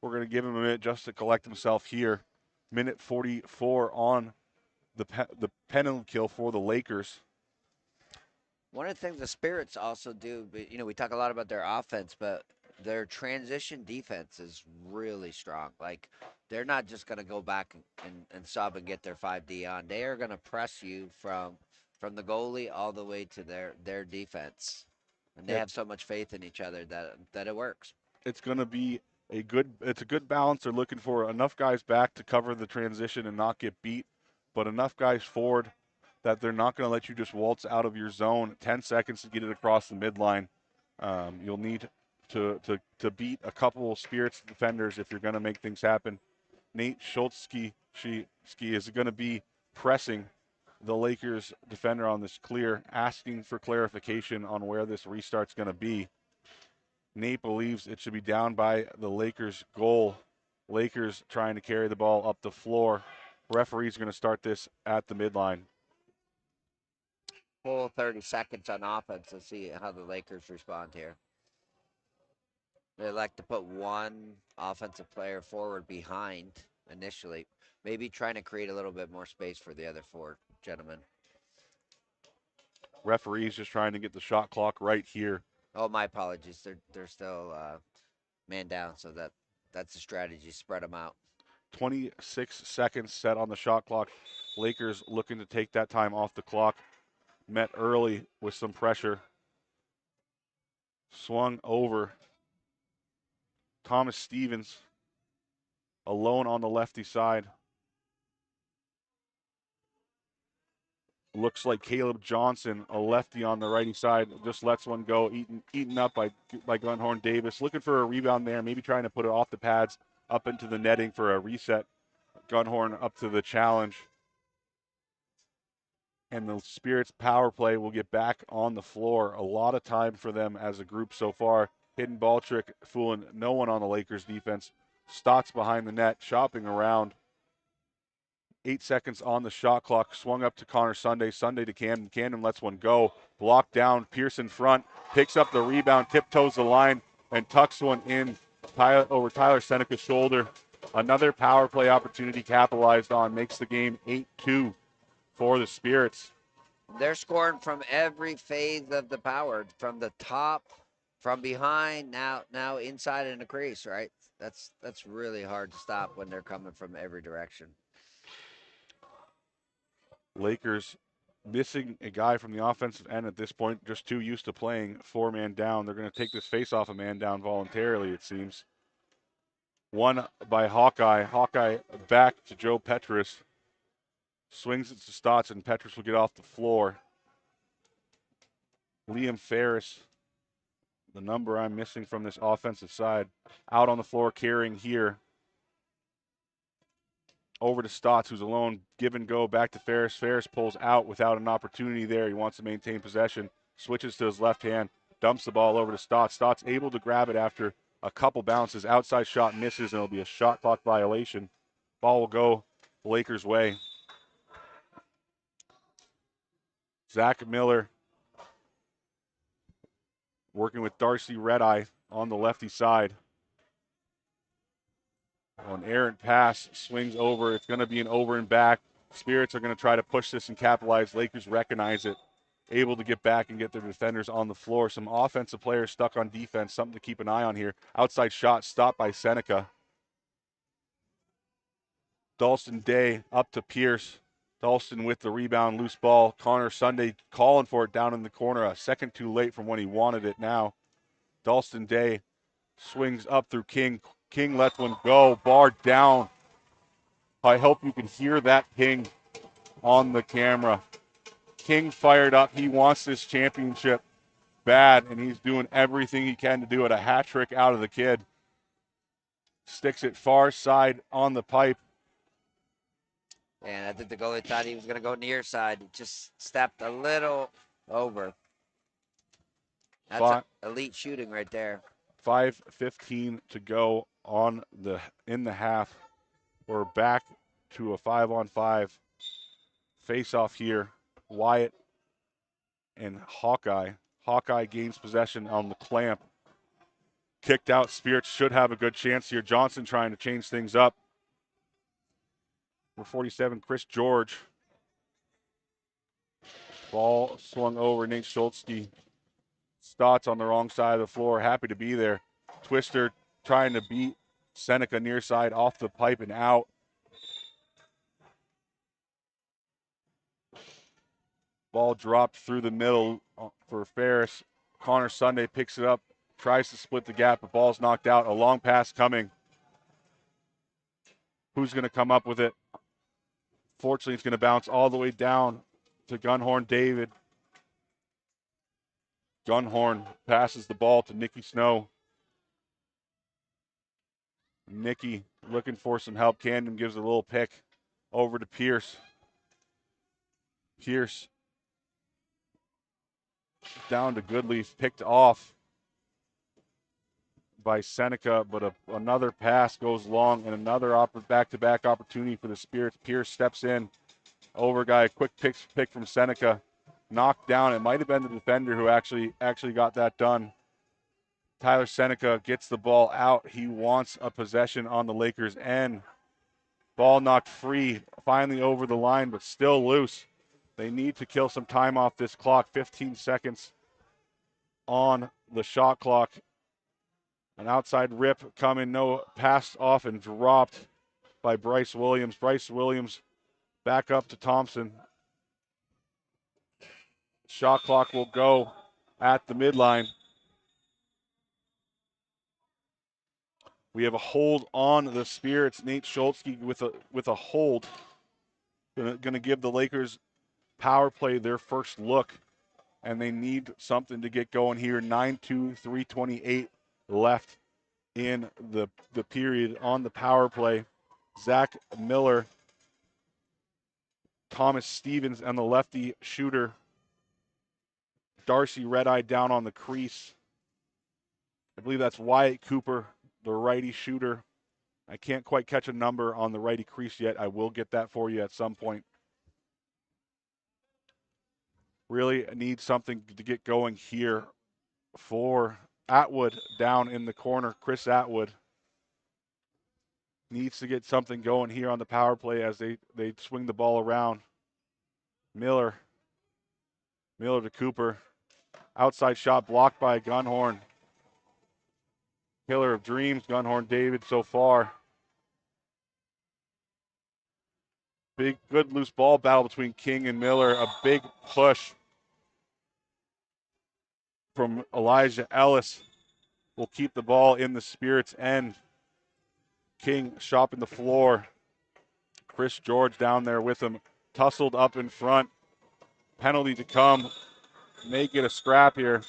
We're going to give him a minute just to collect himself here. Minute 44 on the penalty kill for the Lakers. One of the things the Spirits also do, we talk a lot about their offense, but their transition defense is really strong. Like, they're not just going to go back and sub and get their 5D on. They are going to press you from the goalie all the way to their defense. And they have so much faith in each other that it works. It's going to be a good balance. They're looking for enough guys back to cover the transition and not get beat, but enough guys forward that they're not going to let you just waltz out of your zone. 10 seconds to get it across the midline. You'll need to beat a couple of Spirits defenders if you're going to make things happen. Nate Schultzky is going to be pressing the Lakers defender on this clear, asking for clarification on where this restart's going to be. Nate believes it should be down by the Lakers goal. Lakers trying to carry the ball up the floor. Referee's going to start this at the midline. Full 30 seconds on offense to see how the Lakers respond here. They like to put one offensive player forward behind initially, maybe trying to create a little bit more space for the other four gentlemen. Referee's just trying to get the shot clock right here. Oh, my apologies. They're still man down, so that's the strategy. Spread them out. 26 seconds set on the shot clock. Lakers looking to take that time off the clock. Met early with some pressure. Swung over. Thomas Stevens alone on the lefty side. Looks like Caleb Johnson, a lefty on the righty side, just lets one go, eaten up by Gunhorn Davis. Looking for a rebound there, maybe trying to put it off the pads up into the netting for a reset. Gunhorn up to the challenge. And the Spirits power play will get back on the floor. A lot of time for them as a group so far. Hidden ball trick, fooling no one on the Lakers defense. Stotts behind the net, shopping around. 8 seconds on the shot clock. Swung up to Connor Sunday. Sunday to Camden. Camden lets one go. Blocked down. Pearson front. Picks up the rebound. Tiptoes the line. And tucks one in over Tyler Seneca's shoulder. Another power play opportunity capitalized on. Makes the game 8-2 for the Spirits. They're scoring from every phase of the power. From the top, from behind, now inside in the crease, right? That's really hard to stop when they're coming from every direction. Lakers missing a guy from the offensive end at this point, just too used to playing four-man down. They're going to take this face off a man down voluntarily, it seems. One by Hawkeye. Hawkeye back to Joe Petrus. Swings it to Stotts, and Petrus will get off the floor. Liam Ferris, the number I'm missing from this offensive side, out on the floor carrying here. Over to Stotts, who's alone. Give and go back to Ferris. Ferris pulls out without an opportunity there. He wants to maintain possession. Switches to his left hand. Dumps the ball over to Stotts. Stotts able to grab it after a couple bounces. Outside shot misses, and it'll be a shot clock violation. Ball will go Lakers' way. Zach Miller working with Darcy Redeye on the lefty side. An errant pass swings over. It's going to be an over and back. Spirits are going to try to push this and capitalize. Lakers recognize it, able to get back and get their defenders on the floor. Some offensive players stuck on defense, something to keep an eye on here. Outside shot stopped by Seneca. Dalston Day up to Pierce. Dalston with the rebound, loose ball. Connor Sunday calling for it down in the corner. A second too late from when he wanted it now. Dalston Day swings up through King. King lets one go. Bar down. I hope you can hear that King on the camera. King fired up. He wants this championship bad, and he's doing everything he can to do it. A hat trick out of the kid. Sticks it far side on the pipe. And I think the goalie thought he was going to go near side. He just stepped a little over. That's elite shooting right there. 5:15 to go in the half. We're back to a 5-on-5 face-off here. Wyatt and Hawkeye. Hawkeye gains possession on the clamp. Kicked out. Spirits should have a good chance here. Johnson trying to change things up. Number 47, Chris George. Ball swung over. Nate Schultzke. Stotts on the wrong side of the floor. Happy to be there. Twister trying to beat Seneca near side off the pipe and out. Ball dropped through the middle for Ferris. Connor Sunday picks it up, tries to split the gap, but ball's knocked out. A long pass coming. Who's going to come up with it? Fortunately, it's going to bounce all the way down to Gunhorn David. Gunhorn passes the ball to Nicky Snow. Nicky looking for some help. Camden gives a little pick over to Pierce. Pierce down to Goodleaf, picked off by Seneca, but another pass goes long and another back-to-back opportunity for the Spirits. Pierce steps in, over guy, quick pick from Seneca, knocked down. It might have been the defender who actually got that done. Tyler Seneca gets the ball out. He wants a possession on the Lakers' end. Ball knocked free, finally over the line, but still loose. They need to kill some time off this clock. 15 seconds on the shot clock. An outside rip coming, no, passed off and dropped by Bryce Williams. Bryce Williams back up to Thompson. Shot clock will go at the midline. We have a hold on the Spirits. Nate Schultzke with a hold. Going to give the Lakers power play their first look, and they need something to get going here. 9-2, 3:28 left in the period on the power play. Zach Miller, Thomas Stevens, and the lefty shooter. Darcy Red-Eye down on the crease. I believe that's Wyatt Cooper, the righty shooter. I can't quite catch a number on the righty crease yet. I will get that for you at some point. Really need something to get going here for Atwood down in the corner. Chris Atwood needs to get something going here on the power play as they swing the ball around. Miller to Cooper. Outside shot blocked by Gunhorn. Killer of dreams, Gunhorn David so far. Good loose ball battle between King and Miller. A big push from Elijah Ellis will keep the ball in the Spirits' end. King shopping the floor. Chris George down there with him. Tussled up in front. Penalty to come. May get a scrap here.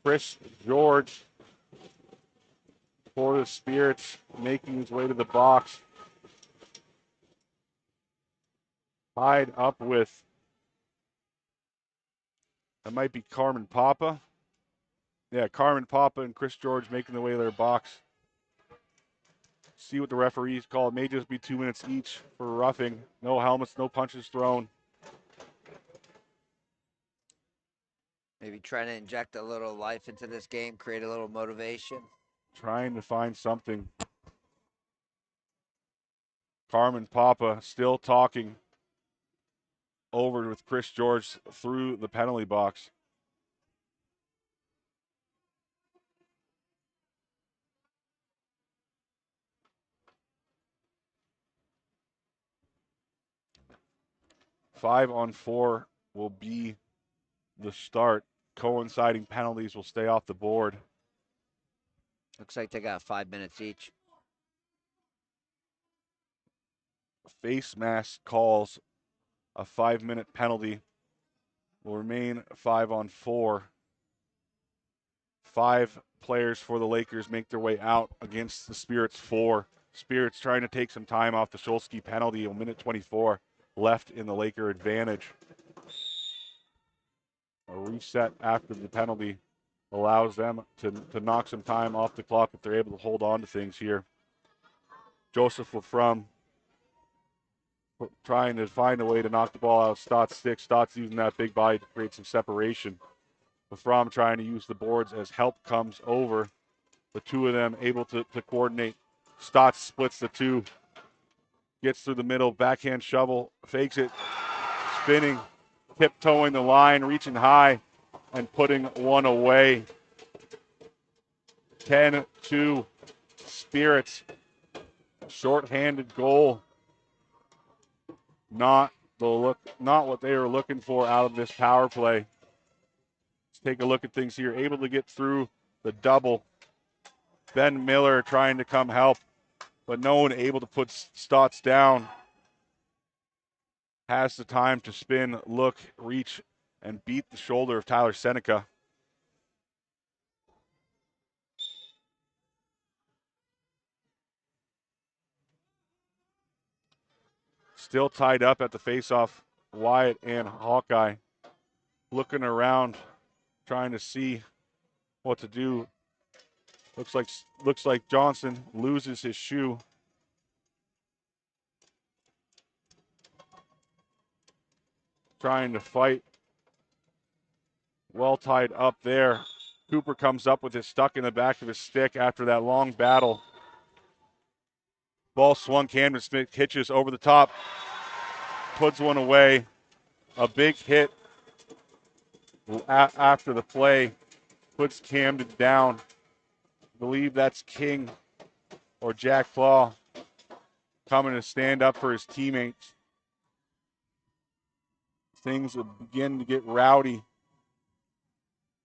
Chris George for the Spirits making his way to the box. Tied up with, that might be Carmen Papa. Yeah, Carmen Papa and Chris George making their way to their box. See what the referees call. It may just be 2 minutes each for roughing. No helmets, no punches thrown. Maybe trying to inject a little life into this game, create a little motivation. Trying to find something. Carmen Papa still talking over with Chris George through the penalty box. Five on four will be the start. Coinciding penalties will stay off the board. Looks like they got 5 minutes each. Face mask calls a 5-minute penalty. Will remain 5 on 4. 5 players for the Lakers make their way out against the Spirits 4. Spirits trying to take some time off the Shulsky penalty. A minute 24 left in the Laker advantage. A reset after the penalty allows them to knock some time off the clock if they're able to hold on to things here. Joseph Lafrum trying to find a way to knock the ball out of Stott's stick. Stott's using that big body to create some separation. Lafrum trying to use the boards as help comes over. The two of them able to coordinate. Stotts splits the two. Gets through the middle, backhand shovel, fakes it, spinning, tiptoeing the line, reaching high, and putting one away. 10-2 Spirits. Short-handed goal. Not what they were looking for out of this power play. Let's take a look at things here. Able to get through the double. Ben Miller trying to come help, but no one able to put Stotts down. Has the time to spin, look, reach, and beat the shoulder of Tyler Seneca. Still tied up at the faceoff, Wyatt and Hawkeye. Looking around, trying to see what to do. Looks like Johnson loses his shoe. Trying to fight. Well tied up there. Cooper comes up with it stuck in the back of his stick after that long battle. Ball swung, Camden Smith hitches over the top. Puts one away. A big hit after the play. Puts Camden down. I believe that's King or Jack Claw coming to stand up for his teammates. Things will begin to get rowdy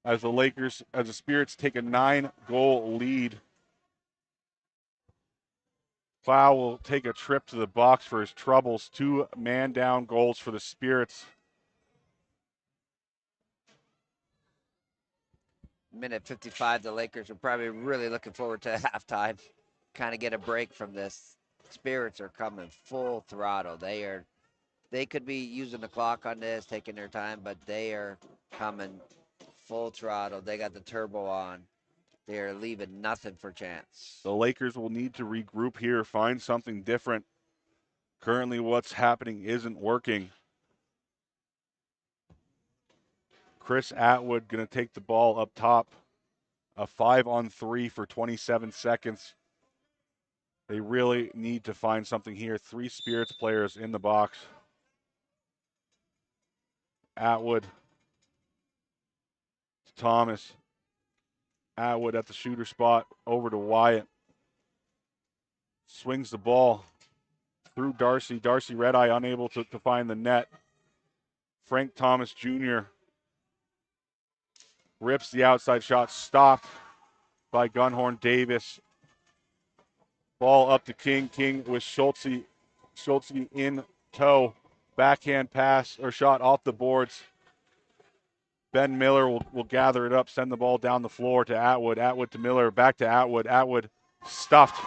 as the Spirits take a 9-goal lead. Clow will take a trip to the box for his troubles. 2 man-down goals for the Spirits. Minute 55, the Lakers are probably really looking forward to halftime. Kind of get a break from this. Spirits are coming full throttle. They could be using the clock on this, taking their time, but they are coming full throttle. They got the turbo on. They are leaving nothing for chance. The Lakers will need to regroup here, find something different. Currently, what's happening isn't working. Chris Atwood going to take the ball up top. A 5-on-3 for 27 seconds. They really need to find something here. 3 Spirits players in the box. Atwood to Thomas. Atwood at the shooter spot, over to Wyatt. Swings the ball through Darcy. Darcy Redeye unable to find the net. Frank Thomas Jr. rips the outside shot, stopped by Gunhorn Davis. Ball up to King. King with Schultze in tow. Backhand pass or shot off the boards. Ben Miller will gather it up, send the ball down the floor to Atwood. Atwood to Miller, back to Atwood. Atwood stuffed.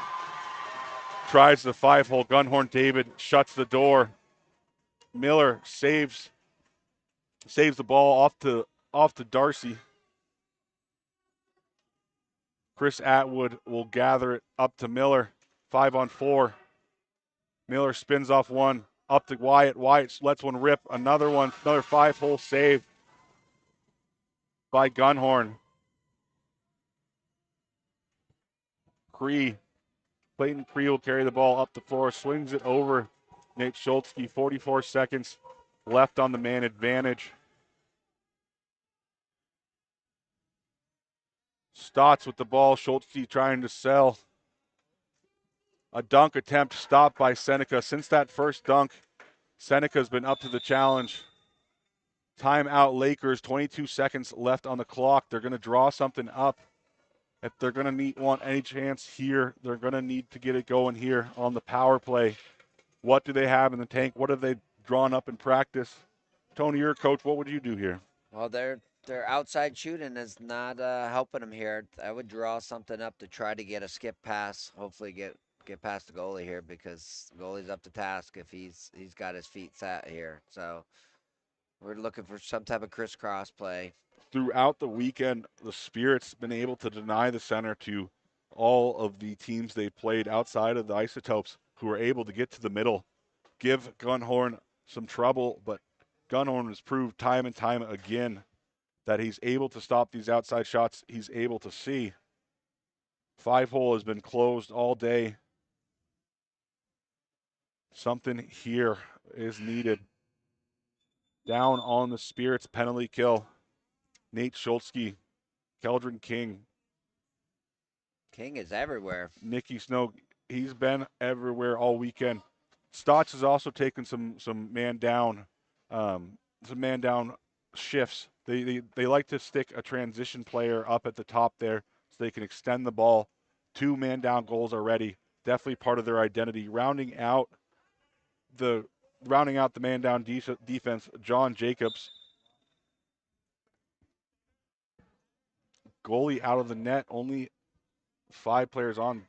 Tries the 5-hole. Gunhorn David shuts the door. Miller saves the ball off to Darcy. Chris Atwood will gather it up to Miller. 5-on-4. Miller spins off one. Up to Wyatt. Wyatt lets one rip. Another 5-hole save. by Gunhorn. Clayton Cree will carry the ball up the floor, swings it over Nate Schultzke. 44 seconds left on the man advantage. Stotts with the ball, Schultzke trying to sell. A dunk attempt stopped by Seneca. Since that first dunk, Seneca's been up to the challenge. Timeout Lakers, 22 seconds left on the clock. They're going to draw something up. If they're going to want any chance here, they're going to need to get it going here on the power play. What do they have in the tank? What have they drawn up in practice? Tony, you're a coach. What would you do here? Well, their outside shooting is not helping them here. I would draw something up to try to get a skip pass. Hopefully get past the goalie here, because the goalie's up to task if he's got his feet set here. So we're looking for some type of crisscross play. Throughout the weekend, the Spirit's been able to deny the center to all of the teams they played outside of the Isotopes, who were able to get to the middle, give Gunhorn some trouble, but Gunhorn has proved time and time again that he's able to stop these outside shots he's able to see. 5-hole has been closed all day. Something here is needed. Down on the Spirits penalty kill. Nate Schultzke, Keldron King. King is everywhere. Nicky Snow, he's been everywhere all weekend. Stotts has also taken some man down shifts. They like to stick a transition player up at the top there so they can extend the ball. 2 man down goals already. Definitely part of their identity. Rounding out the man down defense, John Jacobs. Goalie out of the net, only 5 players on.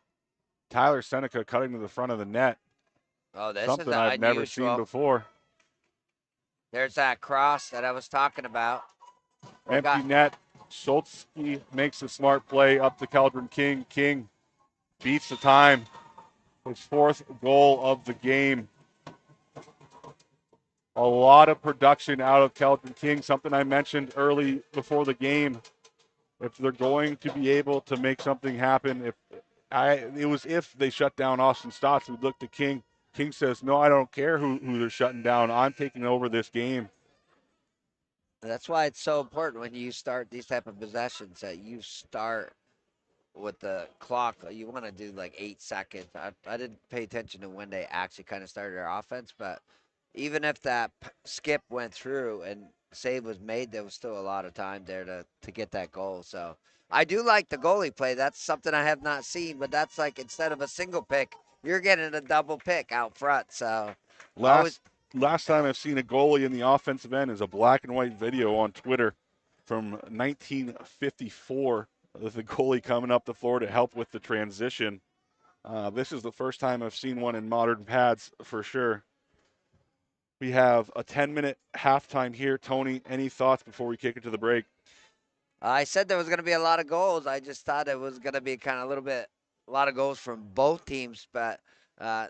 Tyler Seneca cutting to the front of the net. Oh, this Something is I've never seen before. There's that cross that I was talking about. Empty net. Schultzke makes a smart play up to Keldron King. King beats the time. His 4th goal of the game. A lot of production out of Keldron King, something I mentioned early before the game. If they're going to be able to make something happen, if they shut down Austin Stotts, we look to King. King says, no, I don't care who they're shutting down. I'm taking over this game. That's why it's so important when you start these type of possessions that you start with the clock. You want to do like 8 seconds. I didn't pay attention to when they actually kind of started their offense, but even if that skip went through and save was made, there was still a lot of time there to get that goal. So I do like the goalie play. That's something I have not seen, but that's like, instead of a single pick, you're getting a double pick out front. So last time I've seen a goalie in the offensive end is a black and white video on Twitter from 1954 with the goalie coming up the floor to help with the transition. This is the first time I've seen one in modern pads for sure. We have a 10-minute halftime here. Tony, any thoughts before we kick it to the break? I said there was going to be a lot of goals. I just thought it was going to be kind of a lot of goals from both teams, but a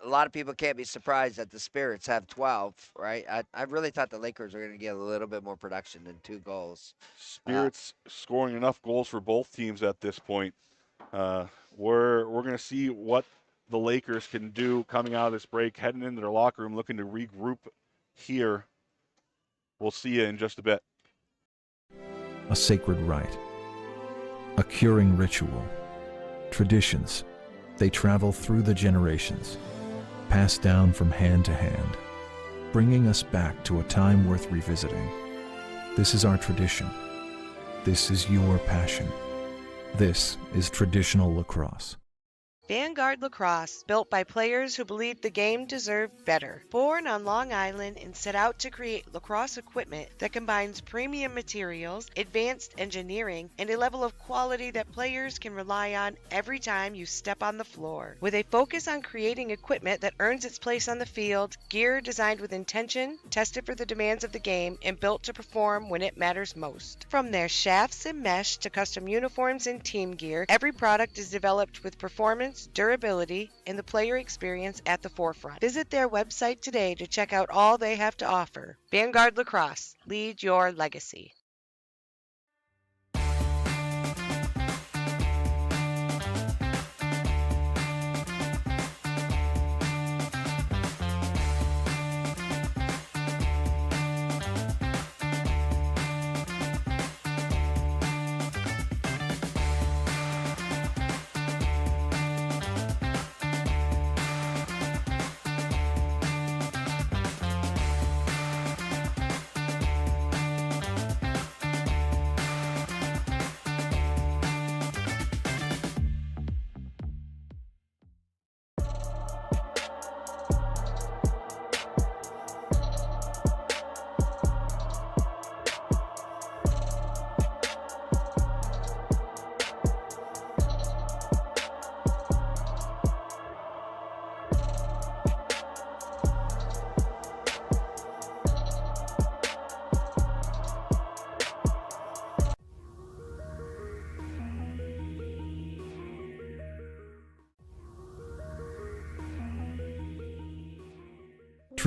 lot of people can't be surprised that the Spirits have 12, right? I really thought the Lakers were going to get a little bit more production than 2 goals. Spirits scoring enough goals for both teams at this point. We're going to see what the Lakers can do coming out of this break, heading into their locker room, looking to regroup here. We'll see you in just a bit. A sacred rite, a curing ritual, traditions. They travel through the generations, passed down from hand to hand, bringing us back to a time worth revisiting. This is our tradition. This is your passion. This is traditional lacrosse. Vanguard Lacrosse, built by players who believed the game deserved better. Born on Long Island and set out to create lacrosse equipment that combines premium materials, advanced engineering, and a level of quality that players can rely on every time you step on the floor. With a focus on creating equipment that earns its place on the field, gear designed with intention, tested for the demands of the game, and built to perform when it matters most. From their shafts and mesh to custom uniforms and team gear, every product is developed with performance, durability, and the player experience at the forefront. Visit their website today to check out all they have to offer. Vanguard Lacrosse, lead your legacy.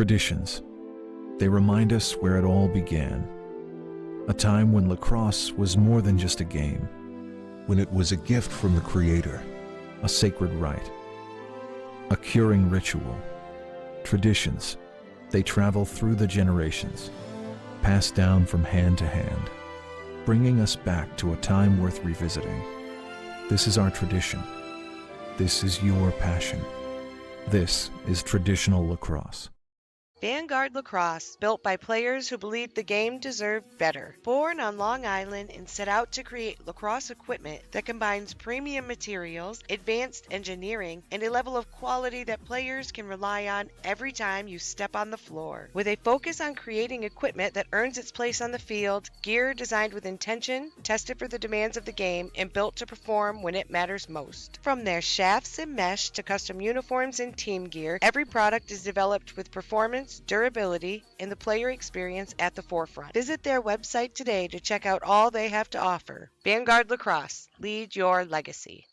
Traditions. They remind us where it all began. A time when lacrosse was more than just a game. When it was a gift from the Creator. A sacred rite. A curing ritual. Traditions. They travel through the generations, passed down from hand to hand, bringing us back to a time worth revisiting. This is our tradition. This is your passion. This is traditional lacrosse. Vanguard Lacrosse, built by players who believed the game deserved better. Born on Long Island and set out to create lacrosse equipment that combines premium materials, advanced engineering, and a level of quality that players can rely on every time you step on the floor. With a focus on creating equipment that earns its place on the field, gear designed with intention, tested for the demands of the game, and built to perform when it matters most. From their shafts and mesh to custom uniforms and team gear, every product is developed with performance, durability, and the player experience at the forefront. Visit their website today to check out all they have to offer. Vanguard Lacrosse, lead your legacy.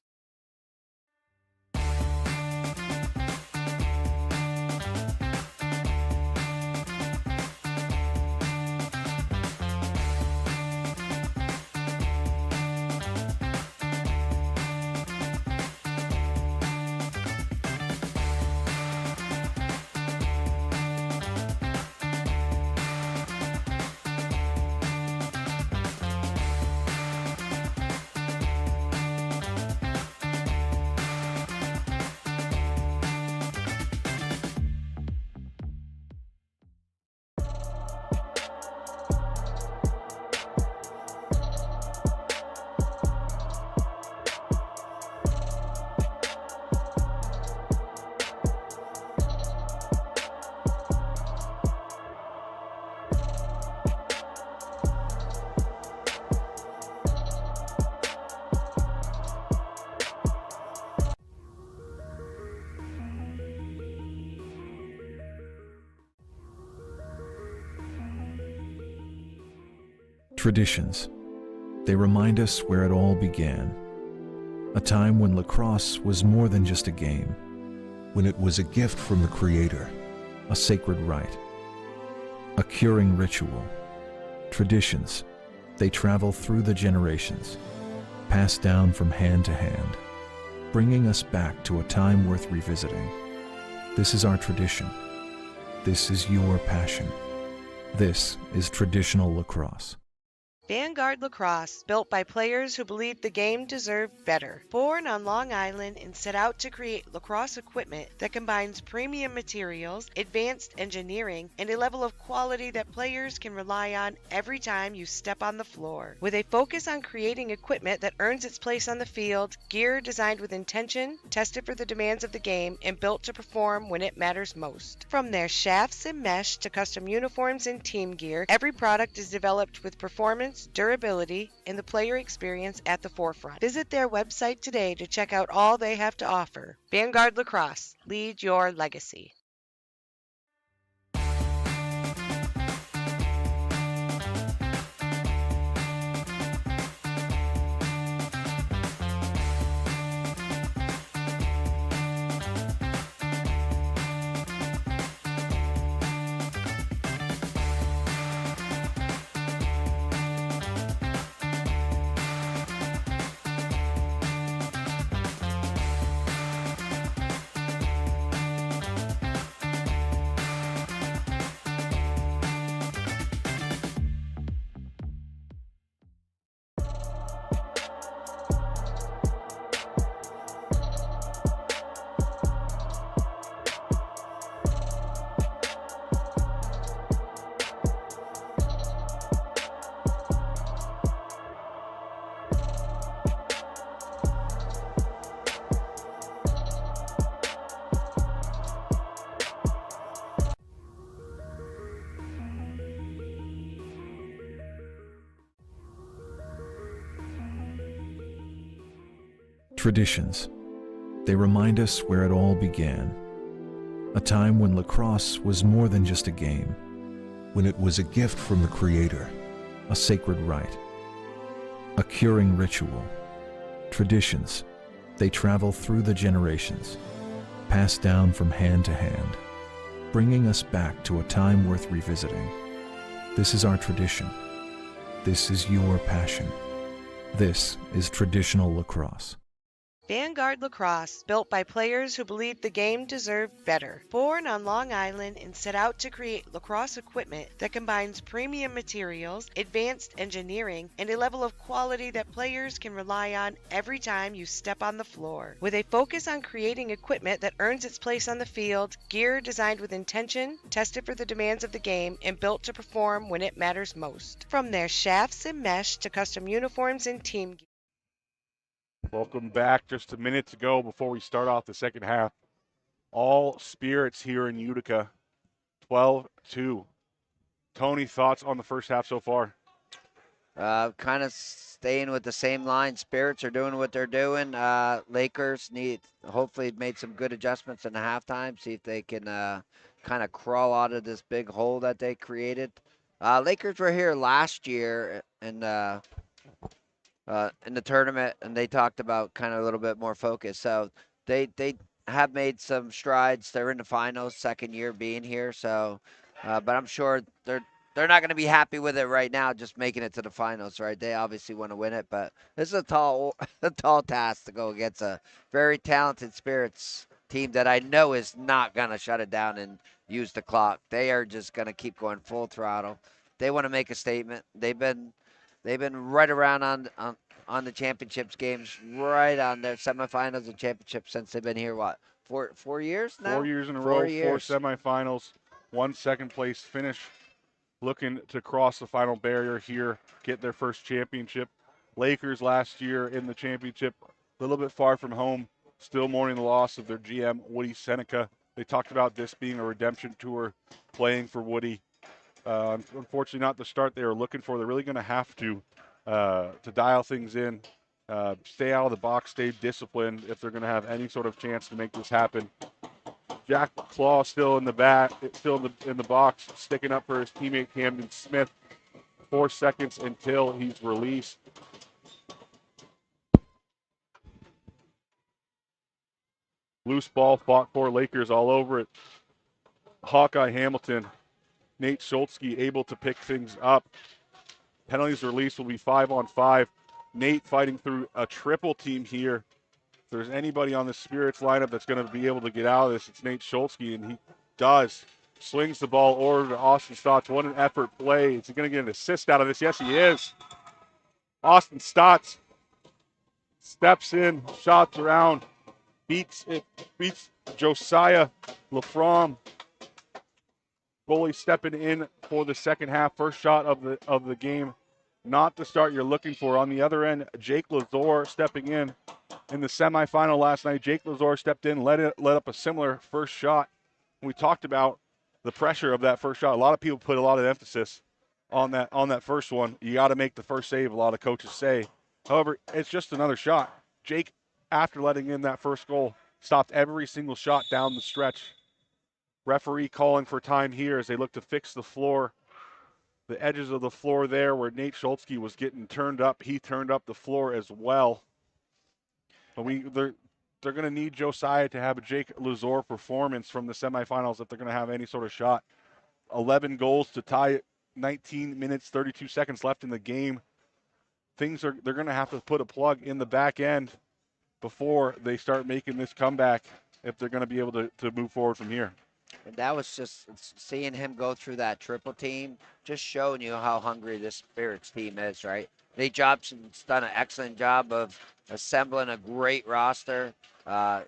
Traditions. They remind us where it all began. A time when lacrosse was more than just a game. When it was a gift from the Creator. A sacred rite. A curing ritual. Traditions. They travel through the generations, passed down from hand to hand, bringing us back to a time worth revisiting. This is our tradition. This is your passion. This is traditional lacrosse. Vanguard Lacrosse, built by players who believed the game deserved better. Born on Long Island and set out to create lacrosse equipment that combines premium materials, advanced engineering, and a level of quality that players can rely on every time you step on the floor. With a focus on creating equipment that earns its place on the field, gear designed with intention, tested for the demands of the game, and built to perform when it matters most. From their shafts and mesh to custom uniforms and team gear, every product is developed with performance, durability, and the player experience at the forefront. Visit their website today to check out all they have to offer. Vanguard Lacrosse, lead your legacy. Traditions. They remind us where it all began. A time when lacrosse was more than just a game. When it was a gift from the Creator. A sacred rite. A curing ritual. Traditions. They travel through the generations, passed down from hand to hand, bringing us back to a time worth revisiting. This is our tradition. This is your passion. This is traditional lacrosse. Vanguard Lacrosse, built by players who believed the game deserved better. Born on Long Island and set out to create lacrosse equipment that combines premium materials, advanced engineering, and a level of quality that players can rely on every time you step on the floor. With a focus on creating equipment that earns its place on the field, gear designed with intention, tested for the demands of the game, and built to perform when it matters most. From their shafts and mesh to custom uniforms and team gear. Welcome back. Just a minute to go before we start off the second half. All Spirits here in Utica, 12-2. Tony, thoughts on the first half so far? Kind of staying with the same line. Spirits are doing what they're doing. Lakers hopefully made some good adjustments in the halftime. See if they can kind of crawl out of this big hole that they created. Lakers were here last year in the tournament, and they talked about kind of a little bit more focus. So they have made some strides. They're in the finals, second year being here. So, but I'm sure they're not going to be happy with it right now, just making it to the finals, right? They obviously want to win it, but this is a tall task to go against a very talented Spirits team that I know is not going to shut it down and use the clock. They are just going to keep going full throttle. They want to make a statement. They've been right around on the championships games, right on their semifinals and championships since they've been here. What, 4 years now? 4 years in a 4 row, years. 4 semifinals, 1 second place finish. Looking to cross the final barrier here, get their first championship. Lakers last year in the championship, a little bit far from home, still mourning the loss of their GM, Woody Seneca. They talked about this being a redemption tour, playing for Woody. Unfortunately, not the start they were looking for. They're really going to have to dial things in, stay out of the box, stay disciplined if they're going to have any sort of chance to make this happen. Jack Claw still in the back, still in the box, sticking up for his teammate Camden Smith. 4 seconds until he's released. Loose ball fought for, Lakers all over it. Hawkeye Hamilton, Nate Schultzke able to pick things up. Penalties released will be 5-on-5. Nate fighting through a triple team here. If there's anybody on the Spirits lineup that's going to be able to get out of this, it's Nate Schultzke, and he does. Swings the ball over to Austin Stotts. What an effort play. Is he going to get an assist out of this? Yes, he is. Austin Stotts steps in, shots around, beats Josiah Lafromme. Goalie stepping in for the second half. First shot of the game. Not the start you're looking for. On the other end, Jake Lazor stepping in the semifinal last night. Jake Lazor stepped in, let up a similar first shot. We talked about the pressure of that first shot. A lot of people put a lot of emphasis on that first one. You got to make the first save, a lot of coaches say. However, it's just another shot. Jake, after letting in that first goal, stopped every single shot down the stretch. Referee calling for time here as they look to fix the floor. The edges of the floor there where Nate Schultzke was getting turned up. He turned up the floor as well. But they're going to need Josiah to have a Jake Lazor performance from the semifinals if they're going to have any sort of shot. 11 goals to tie it. 19 minutes, 32 seconds left in the game. They're going to have to put a plug in the back end before they start making this comeback if they're going to be able to move forward from here. And that was just seeing him go through that triple team, just showing you how hungry this Spirits team is, right? Nate Jobson's done an excellent job of assembling a great roster.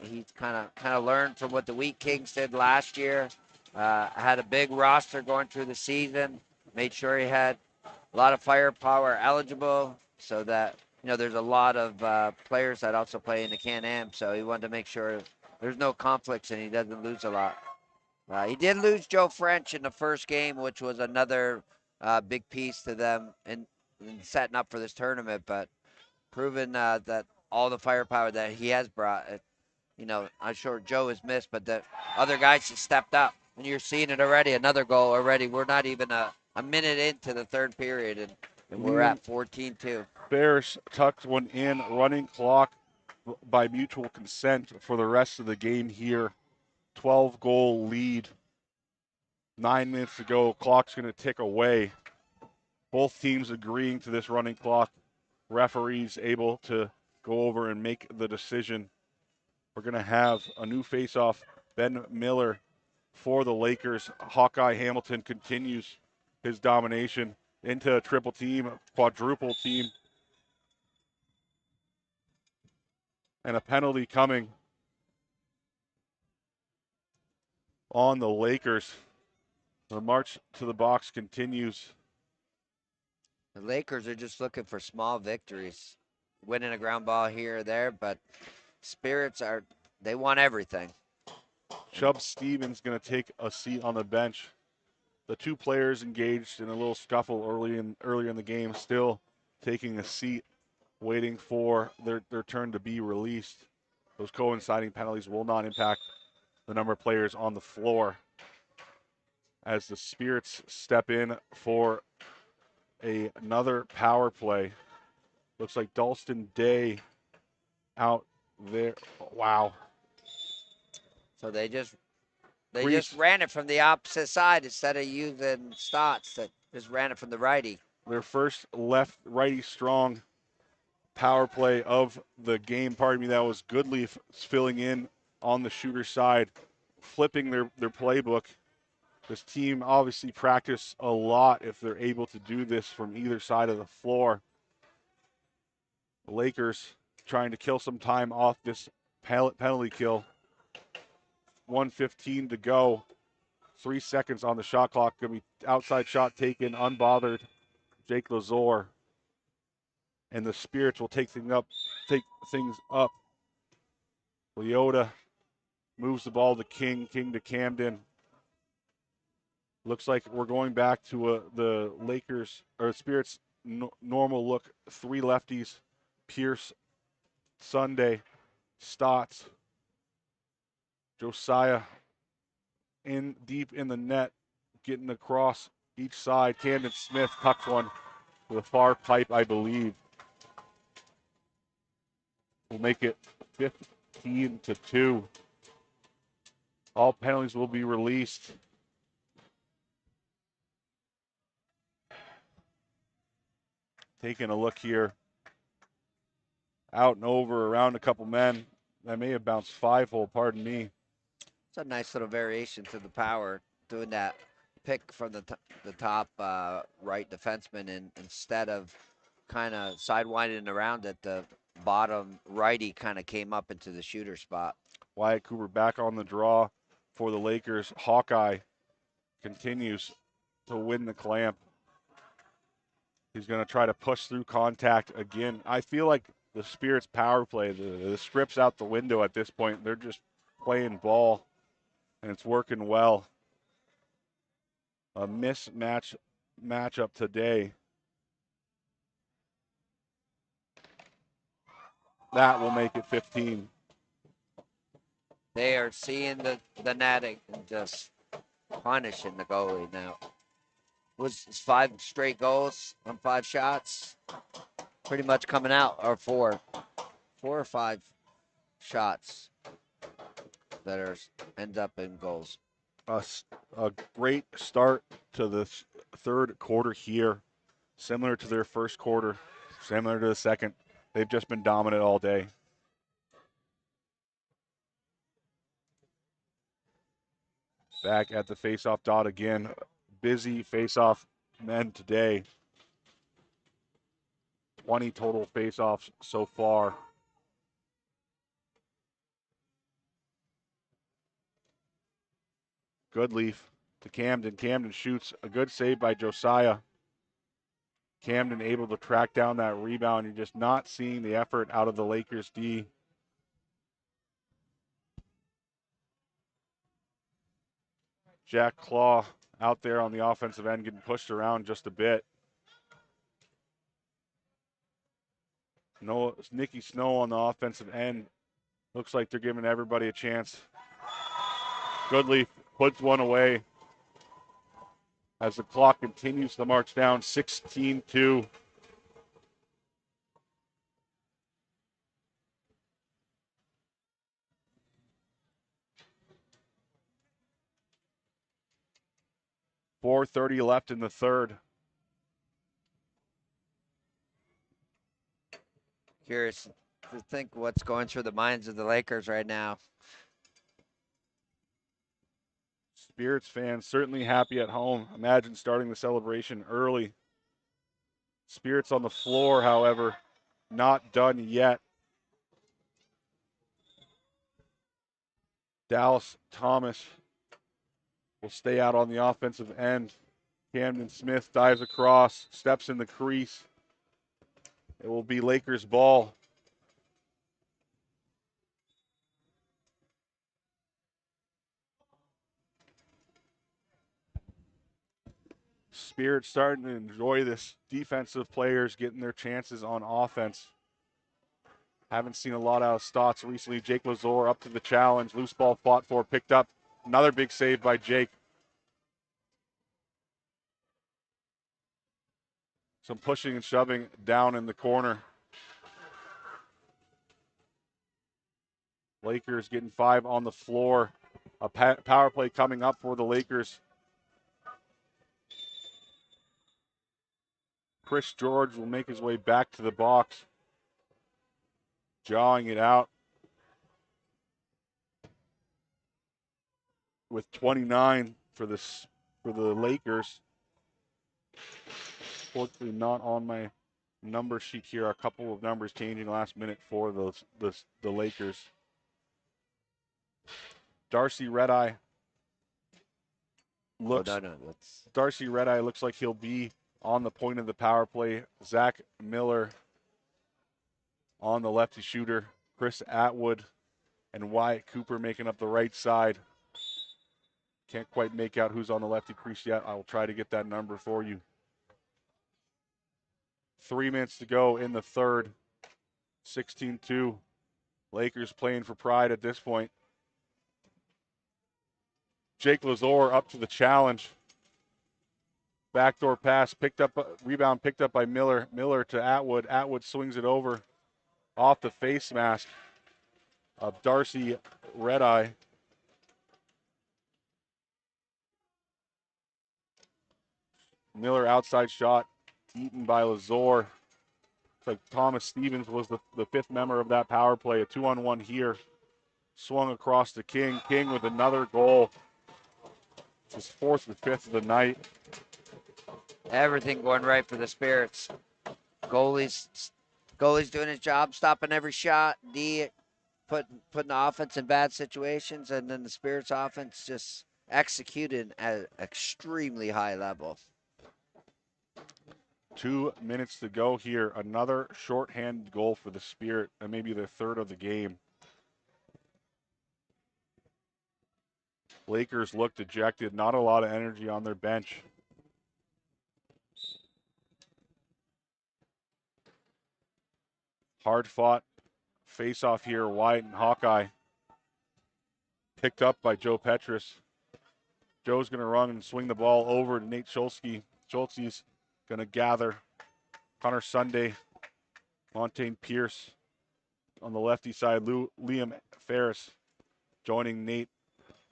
He's kind of learned from what the Wheat Kings did last year. Had a big roster going through the season. Made sure he had a lot of firepower eligible, so that there's a lot of players that also play in the Can-Am. So he wanted to make sure there's no conflicts and he doesn't lose a lot. He did lose Joe French in the first game, which was another big piece to them in setting up for this tournament, but proving that all the firepower that he has brought, I'm sure Joe is missed, but the other guys have stepped up, and you're seeing it already, another goal already. We're not even a minute into the third period, and we're at 14-2. Bears tucked one in, running clock by mutual consent for the rest of the game here. 12-goal lead 9 minutes to go. Clock's going to tick away. Both teams agreeing to this running clock. Referees able to go over and make the decision. We're going to have a new face-off. Ben Miller for the Lakers. Hawkeye Hamilton continues his domination into a triple team, quadruple team. And a penalty coming on the Lakers. The march to the box continues. The Lakers are just looking for small victories, winning a ground ball here or there, but Spirits they want everything. Chubb Stevens going to take a seat on the bench. The two players engaged in a little scuffle earlier in the game, still taking a seat, waiting for their turn to be released. Those coinciding penalties will not impact the number of players on the floor as the Spirits step in for another power play. Looks like Dalston Day out there. Wow. So they just Reese. ran it from the opposite side instead of using Stotts that just ran it from the righty. Their first righty strong power play of the game. Pardon me, that was Goodleaf filling in on the shooter side, flipping their playbook. This team obviously practice a lot if they're able to do this from either side of the floor. The Lakers trying to kill some time off this penalty kill. 1:15 to go. 3 seconds on the shot clock. Going to be outside shot taken, unbothered. Jake Lazor. And the Spirits will take things up. Leota moves the ball to King to Camden. Looks like we're going back to the Lakers or Spirits normal look. 3 lefties, Pierce, Sunday, Stotts, Josiah in deep in the net, getting across each side. Camden Smith tucks one to the far pipe, I believe. We'll make it 15-2. All penalties will be released. Taking a look here. Out and over, around a couple men. That may have bounced 5-hole, pardon me. It's a nice little variation to the power, doing that pick from the top right defenseman instead of kind of sidewinding around it. The bottom righty kind of came up into the shooter spot. Wyatt Cooper back on the draw for the Lakers. Hawkeye continues to win the clamp. He's going to try to push through contact again. I feel like the Spirits power play, the script's out the window at this point. They're just playing ball, and it's working well. A matchup today. That will make it 15. They are seeing the netting and just punishing the goalie now. Was 5 straight goals on 5 shots, pretty much coming out, or 4 or 5 shots that end up in goals. A great start to the third quarter here, similar to their first quarter, similar to the second. They've just been dominant all day. Back at the face-off dot again. Busy face-off men today. 20 total face-offs so far. Goodleaf to Camden. Camden shoots. A good save by Josiah. Camden able to track down that rebound. You're just not seeing the effort out of the Lakers D. Jack Claw out there on the offensive end getting pushed around just a bit. Nicky Snow on the offensive end. Looks like they're giving everybody a chance. Goodleaf puts one away as the clock continues to march down, 16-2. 4:30 left in the third. Curious to think what's going through the minds of the Lakers right now. Spirits fans certainly happy at home. Imagine starting the celebration early. Spirits on the floor, however, not done yet. Dallas Thomas will stay out on the offensive end. Camden Smith dives across, steps in the crease. It will be Lakers ball. Spirits starting to enjoy this. Defensive players getting their chances on offense. Haven't seen a lot out of Stotts recently. Jake Lazor up to the challenge. Loose ball fought for, picked up. Another big save by Jake. Some pushing and shoving down in the corner. Lakers getting 5 on the floor. A power play coming up for the Lakers. Chris George will make his way back to the box, jawing it out with 29 for the Lakers. Fortunately, not on my number sheet here. A couple of numbers changing last minute for the Lakers. Darcy Redeye looks. Darcy Redeye looks like he'll be on the point of the power play. Zach Miller on the lefty shooter. Chris Atwood and Wyatt Cooper making up the right side. Can't quite make out who's on the lefty crease yet. I will try to get that number for you. 3 minutes to go in the third. 16-2. Lakers playing for pride at this point. Jake Lazor up to the challenge. Backdoor pass picked up, rebound picked up by Miller. Miller to Atwood. Atwood swings it over off the face mask of Darcy Redeye. Miller outside shot eaten by Lazor. It's like Thomas Stevens was the fifth member of that power play. A 2-on-1 here. Swung across to King. King with another goal. His fourth and fifth of the night. Everything going right for the Spirits. Goalie's doing his job, stopping every shot. D putting the offense in bad situations, and then the Spirits offense just executed at an extremely high level. 2 minutes to go here. Another shorthanded goal for the Spirit, and maybe their third of the game. Lakers look dejected. Not a lot of energy on their bench. Hard fought face off here. Wyatt and Hawkeye. Picked up by Joe Petrus. Joe's going to run and swing the ball over to Nate Schultze. Schultze's going to gather. Connor Sunday, Montaigne Pierce on the lefty side. Liam Ferris joining Nate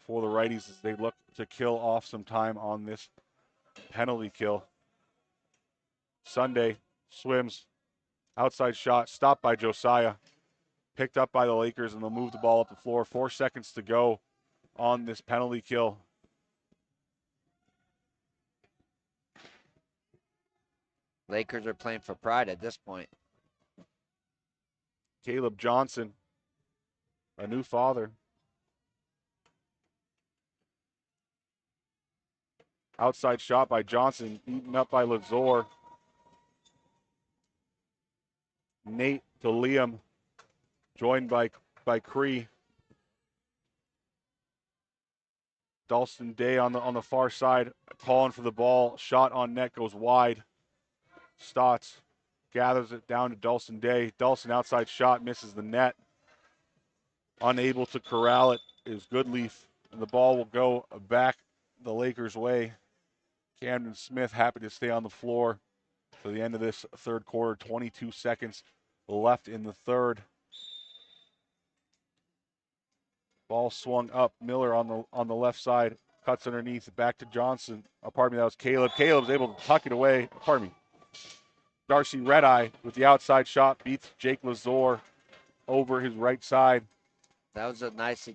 for the righties as they look to kill off some time on this penalty kill. Sunday swims. Outside shot stopped by Josiah. Picked up by the Lakers, and they'll move the ball up the floor. 4 seconds to go on this penalty kill. Lakers are playing for pride at this point. Caleb Johnson, a new father. Outside shot by Johnson, eaten up by Lazor. Nate to Liam, joined by Cree. Dalston Day on the far side, calling for the ball. Shot on net goes wide. Stotts gathers it down to Dalston Day. Dalston outside shot misses the net. Unable to corral it is Goodleaf, and the ball will go back the Lakers' way. Camden Smith happy to stay on the floor for the end of this third quarter. 22 seconds left in the third. Ball swung up. Miller on the left side Cuts underneath, back to Johnson. Oh, pardon me, that was Caleb. Caleb's able to tuck it away. Pardon me. Darcy Redeye with the outside shot beats Jake Lazor over his right side. That was a nice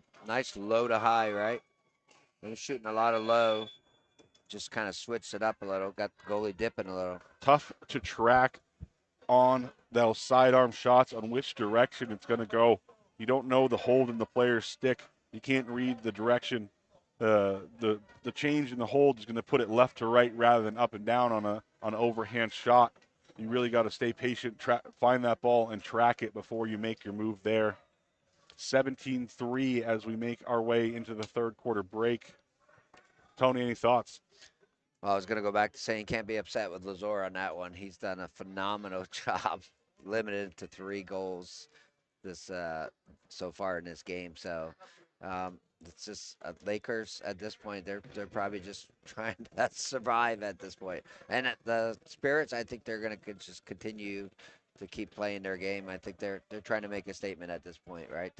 low to high, right? He was shooting a lot of low. Just kind of switched it up a little. Got the goalie dipping a little. Tough to track on those sidearm shots on which direction it's going to go. You don't know the hold in the player's stick. You can't read the direction. The change in the hold is going to put it left to right rather than up and down on an overhand shot. You really got to stay patient, find that ball, and track it before you make your move there. 17-3 as we make our way into the third quarter break. Tony, any thoughts? Well, I was going to go back to saying can't be upset with Lazor on that one. He's done a phenomenal job, limited to 3 goals this so far in this game. So it's just Lakers at this point. They're probably just trying to survive at this point. And the Spirits, I think they're going to just continue to keep playing their game. I think they're trying to make a statement at this point, right?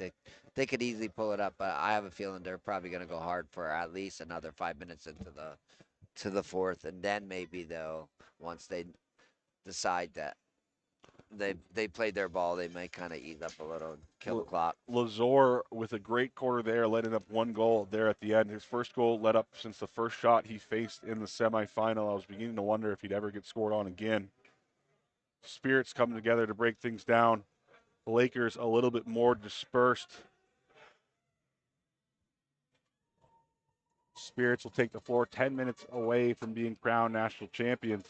They could easily pull it up, but I have a feeling they're probably going to go hard for at least another 5 minutes into the fourth, and then maybe they'll, once they decide that they played their ball, they might kind of ease up a little and kill the clock. Lazor with a great quarter there, letting up 1 goal there at the end. His first goal let up since the first shot he faced in the semifinal. I was beginning to wonder if he'd ever get scored on again. Spirits coming together to break things down. The Lakers a little bit more dispersed. Spirits will take the floor 10 minutes away from being crowned national champions.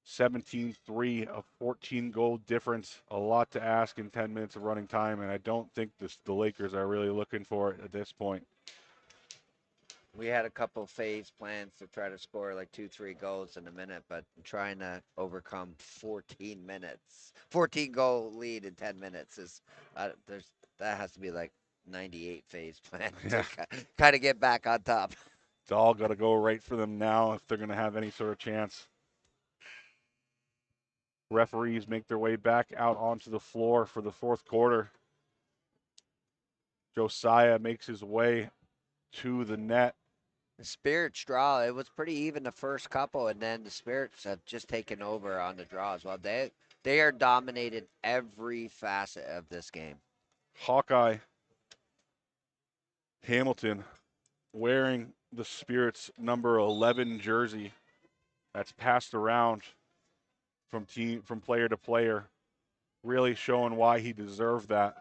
17-3, a 14-goal difference. A lot to ask in 10 minutes of running time, and I don't think the Lakers are really looking for it at this point. We had a couple phase plans to try to score like 2-3 goals in a minute, but trying to overcome 14 goal lead in 10 minutes is that has to be like 98 phase plan to kind of get back on top. It's all got to go right for them now if they're going to have any sort of chance. Referees make their way back out onto the floor for the fourth quarter. Josiah makes his way to the net. The Spirits draw, it was pretty even the first couple, and then the Spirits have just taken over on the draw as well. They are dominated every facet of this game. Hawkeye Hamilton wearing the Spirits number 11 jersey. That's passed around from player to player, really showing why he deserved that.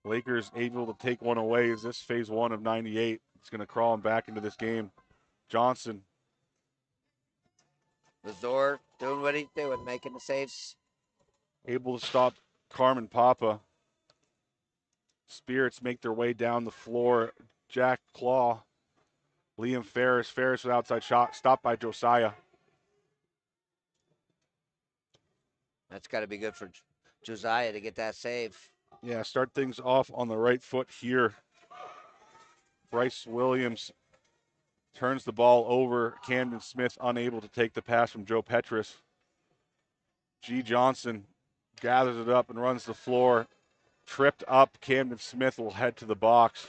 Lakers able to take one away. Is this phase 1 of 98? It's going to crawl him back into this game. Johnson. Lazor doing what he's doing, making the saves. Able to stop Carmen Papa. Spirits make their way down the floor. Jack Claw. Liam Ferris. Ferris with outside shot. Stopped by Josiah. That's got to be good for Josiah to get that save. Yeah, start things off on the right foot here. Bryce Williams turns the ball over. Camden Smith unable to take the pass from Joe Petrus. G. Johnson gathers it up and runs the floor. Tripped up. Camden Smith will head to the box.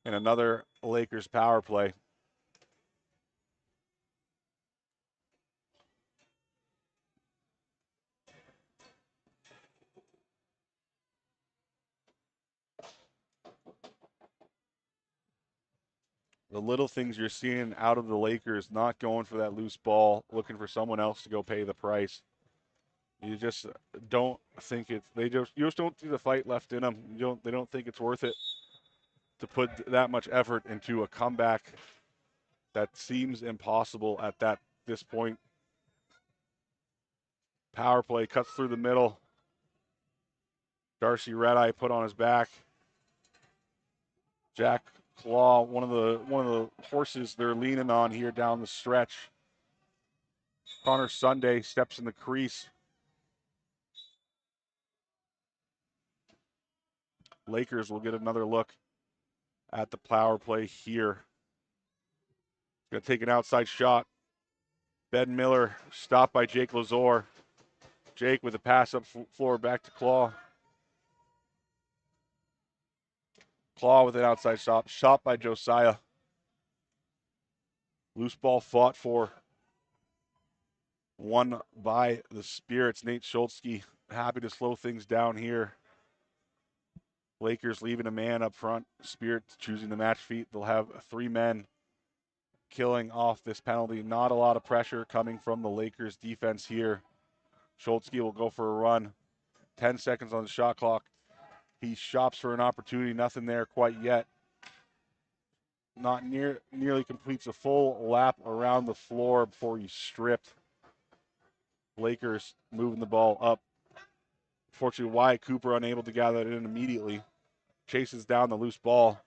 And another Lakers power play. The little things you're seeing out of the Lakers, not going for that loose ball, looking for someone else to go pay the price. You just don't think you just don't see the fight left in them. They don't think it's worth it to put that much effort into a comeback that seems impossible at this point. Power play cuts through the middle. Darcy Redeye put on his back. Jack Claw, one of the horses they're leaning on here down the stretch. Connor Sunday steps in the crease. Lakers will get another look at the power play here. Going to take an outside shot. Ben Miller stopped by Jake Lazor. Jake with a pass up floor back to Claw. Claw with an outside shot. Shot by Josiah. Loose ball fought for. Won by the Spirits. Nate Schultzke happy to slow things down here. Lakers leaving a man up front. Spirits choosing the match feet. They'll have 3 men killing off this penalty. Not a lot of pressure coming from the Lakers defense here. Schultzke will go for a run. 10 seconds on the shot clock. He shops for an opportunity. Nothing there quite yet. Not nearly completes a full lap around the floor before he's stripped. Lakers moving the ball up. Fortunately, Wyatt Cooper unable to gather it in immediately. Chases down the loose ball.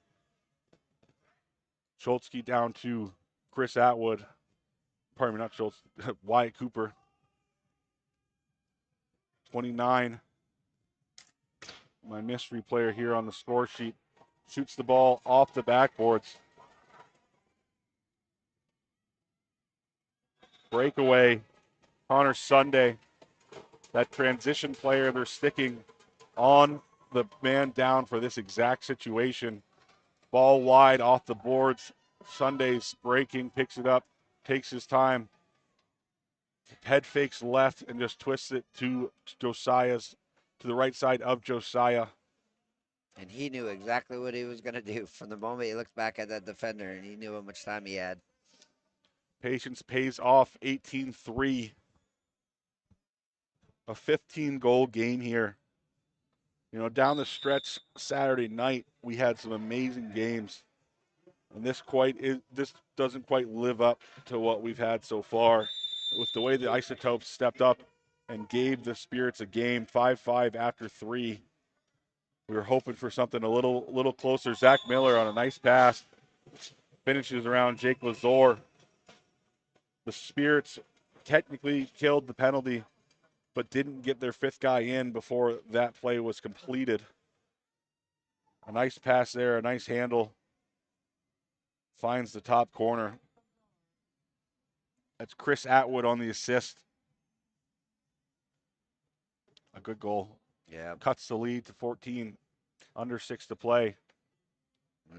Schultzke down to Chris Atwood. Pardon me, not Schultz. Wyatt Cooper. 29. My mystery player here on the score sheet shoots the ball off the backboards. Breakaway. Connor Sunday. That transition player they're sticking on the man down for this exact situation. Ball wide off the boards. Sunday's breaking, picks it up, takes his time. Head fakes left and just twists it to the right side of Josiah. And he knew exactly what he was going to do from the moment he looked back at that defender, and he knew how much time he had. Patience pays off, 18-3. A 15-goal game here. You know, down the stretch Saturday night, we had some amazing games. And this doesn't quite live up to what we've had so far. With the way the Isotopes stepped up and gave the Spirits a game, 5-5 after 3. We were hoping for something a little closer. Zach Miller on a nice pass. Finishes around Jake Lazor. The Spirits technically killed the penalty, but didn't get their 5th guy in before that play was completed. A nice pass there, a nice handle. Finds the top corner. That's Chris Atwood on the assist. A good goal. Yeah. Cuts the lead to 14. Under 6 to play.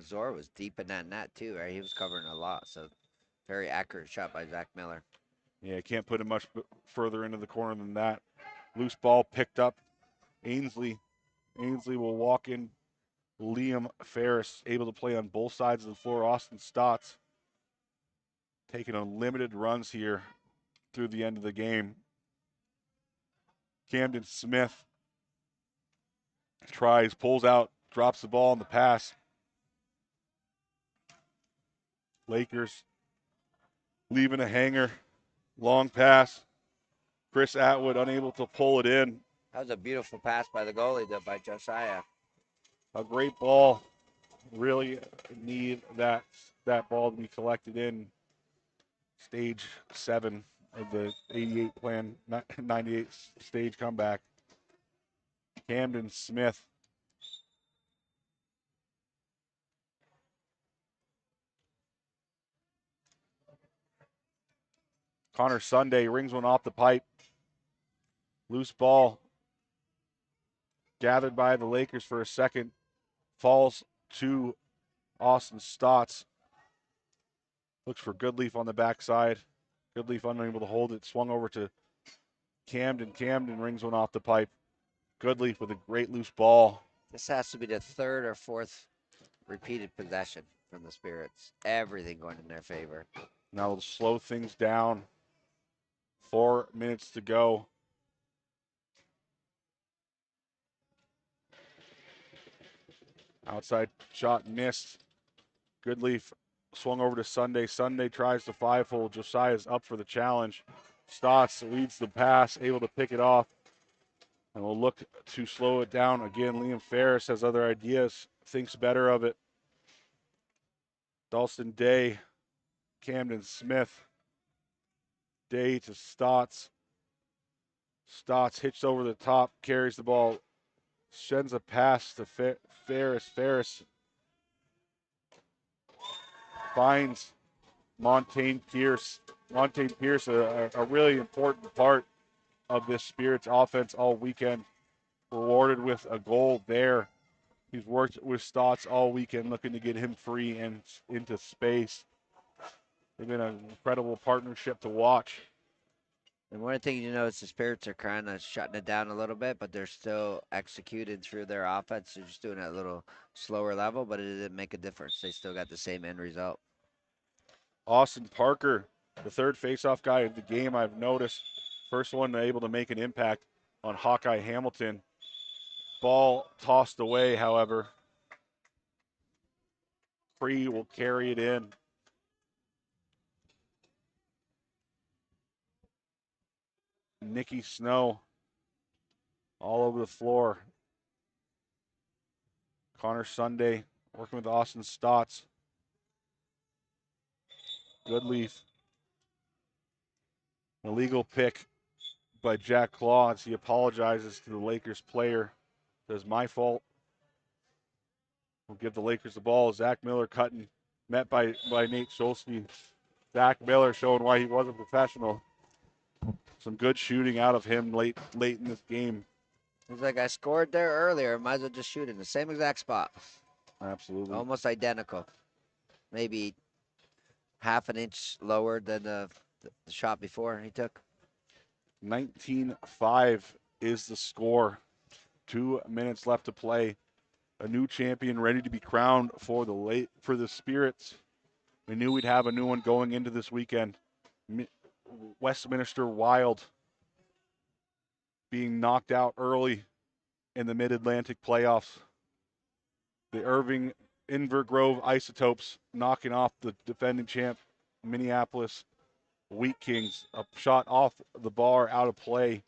Zor was deep in that net too, right? He was covering a lot, so very accurate shot by Zach Miller. Yeah, can't put it much further into the corner than that. Loose ball picked up. Ainsley will walk in. Liam Ferris able to play on both sides of the floor. Austin Stotts taking unlimited runs here through the end of the game. Camden Smith tries, pulls out, drops the ball on the pass. Lakers leaving a hanger. Long pass. Chris Atwood unable to pull it in. That was a beautiful pass by the goalie, though, by Josiah. A great ball. Really need that ball to be collected in stage 7 of the 88 plan, 98 stage comeback. Camden Smith. Connor Sunday rings one off the pipe. Loose ball gathered by the Lakers for a second. Falls to Austin Stotts. Looks for Goodleaf on the backside. Goodleaf unable to hold it. Swung over to Camden. Camden rings one off the pipe. Goodleaf with a great loose ball. This has to be the 3rd or 4th repeated possession from the Spirits. Everything going in their favor. Now we'll slow things down. 4 minutes to go. Outside shot missed. Goodleaf swung over to Sunday. Sunday tries to 5-hole. Josiah's up for the challenge. Stotts leads the pass, able to pick it off. And we'll look to slow it down. Again, Liam Ferris has other ideas, thinks better of it. Dalston Day, Camden Smith. Day to Stotts. Stotts hitched over the top, carries the ball, sends a pass to Ferris. Ferris finds Montaigne Pierce. Montaigne Pierce, a really important part of this Spirits offense all weekend. Rewarded with a goal there. He's worked with Stotts all weekend, looking to get him free and into space. They've been an incredible partnership to watch. And one thing you notice, the Spirits are kind of shutting it down a little bit, but they're still executing through their offense. They're just doing it at a little slower level, but it didn't make a difference. They still got the same end result. Austin Parker, the third faceoff guy of the game, I've noticed. First one able to make an impact on Hawkeye Hamilton. Ball tossed away, however. Free will carry it in. Nikki Snow all over the floor. Connor Sunday working with Austin Stotts. Goodleaf. Illegal pick by Jack Claus. He apologizes to the Lakers player. Says, my fault. We'll give the Lakers the ball. Zach Miller cutting, met by Nate Scholsky. Zach Miller showing why he was a professional. Some good shooting out of him late in this game. He's like, I scored there earlier. Might as well just shoot in the same exact spot. Absolutely. Almost identical. Maybe half an inch lower than the shot before he took. 19-5 is the score. 2 minutes left to play. A new champion ready to be crowned for the Spirits. We knew we'd have a new one going into this weekend. Westminster Wild being knocked out early in the Mid-Atlantic playoffs. The Irving Inver Grove Isotopes knocking off the defending champ Minneapolis Wheat Kings. A shot off the bar, out of play.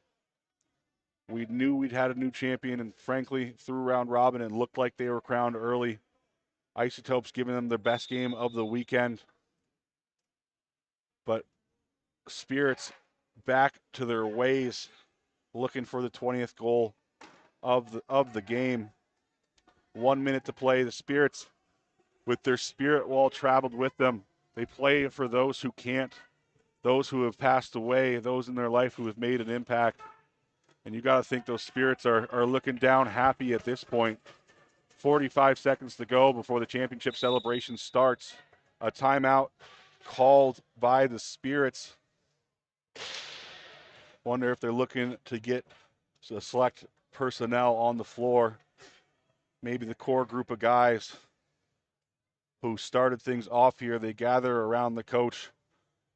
We knew we'd had a new champion, and frankly, through round robin, it looked like they were crowned early. Isotopes giving them their best game of the weekend. But Spirits back to their ways, looking for the 20th goal of the game. 1 minute to play. The Spirits, with their spirit wall traveled with them. They play for those who can't, those who have passed away, those in their life who have made an impact. And you got to think those Spirits are looking down happy at this point. 45 seconds to go before the championship celebration starts. A timeout called by the Spirits. Wonder if they're looking to get the select personnel on the floor. Maybe the core group of guys who started things off here, they gather around the coach.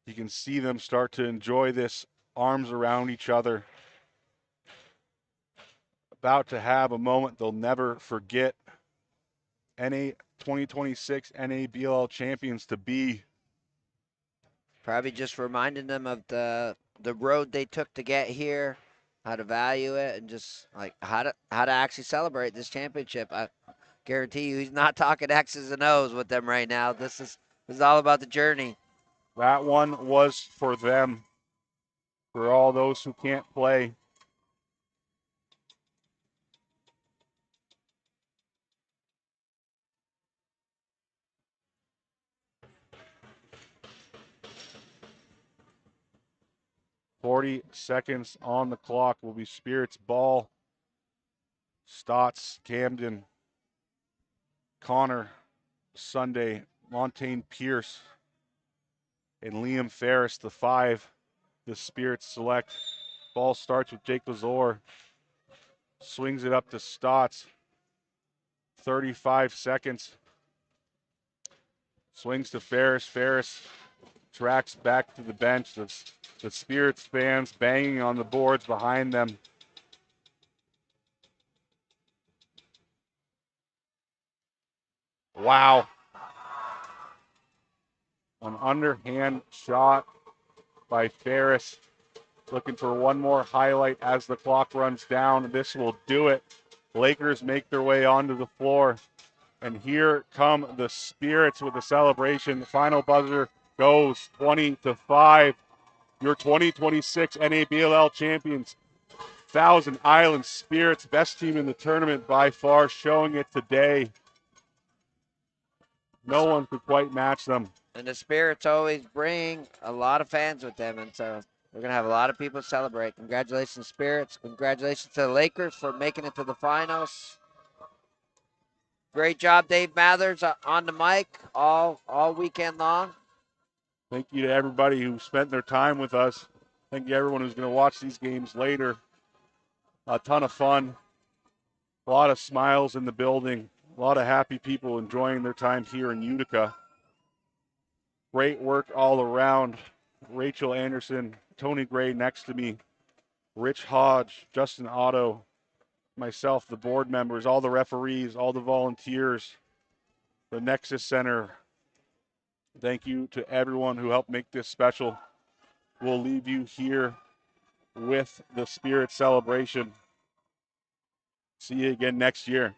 You can see them start to enjoy this, arms around each other. About to have a moment they'll never forget. 2026 NABLL champions to be. Probably just reminding them of the road they took to get here, how to value it, and just like how to actually celebrate this championship. I guarantee you, he's not talking X's and O's with them right now. This is all about the journey. That one was for them, for all those who can't play. .40 seconds on the clock. Will be Spirits ball. Stotts, Camden, Connor, Sunday, Montaigne Pierce, and Liam Ferris, the 5. The Spirits select. Ball starts with Jake Lazor. Swings it up to Stotts. 35 seconds. Swings to Ferris. Ferris tracks back to the bench. The Spirits fans banging on the boards behind them. Wow. An underhand shot by Ferris. Looking for one more highlight as the clock runs down. This will do it. Lakers make their way onto the floor. And here come the Spirits with the celebration. The final buzzer goes 20-5. Your 2026 NABLL champions, Thousand Island Spirits, best team in the tournament by far, showing it today. No one could quite match them. And the Spirits always bring a lot of fans with them, and so we're going to have a lot of people celebrate. Congratulations, Spirits. Congratulations to the Lakers for making it to the finals. Great job, Dave Mathers, on the mic all weekend long. Thank you to everybody who spent their time with us. Thank you to everyone who's going to watch these games later. A ton of fun. A lot of smiles in the building. A lot of happy people enjoying their time here in Utica. Great work all around. Rachel Anderson, Tony Gray next to me, Rich Hodge, Justin Otto, myself, the board members, all the referees, all the volunteers, the Nexus Center. Thank you to everyone who helped make this special. We'll leave you here with the Spirit celebration. See you again next year.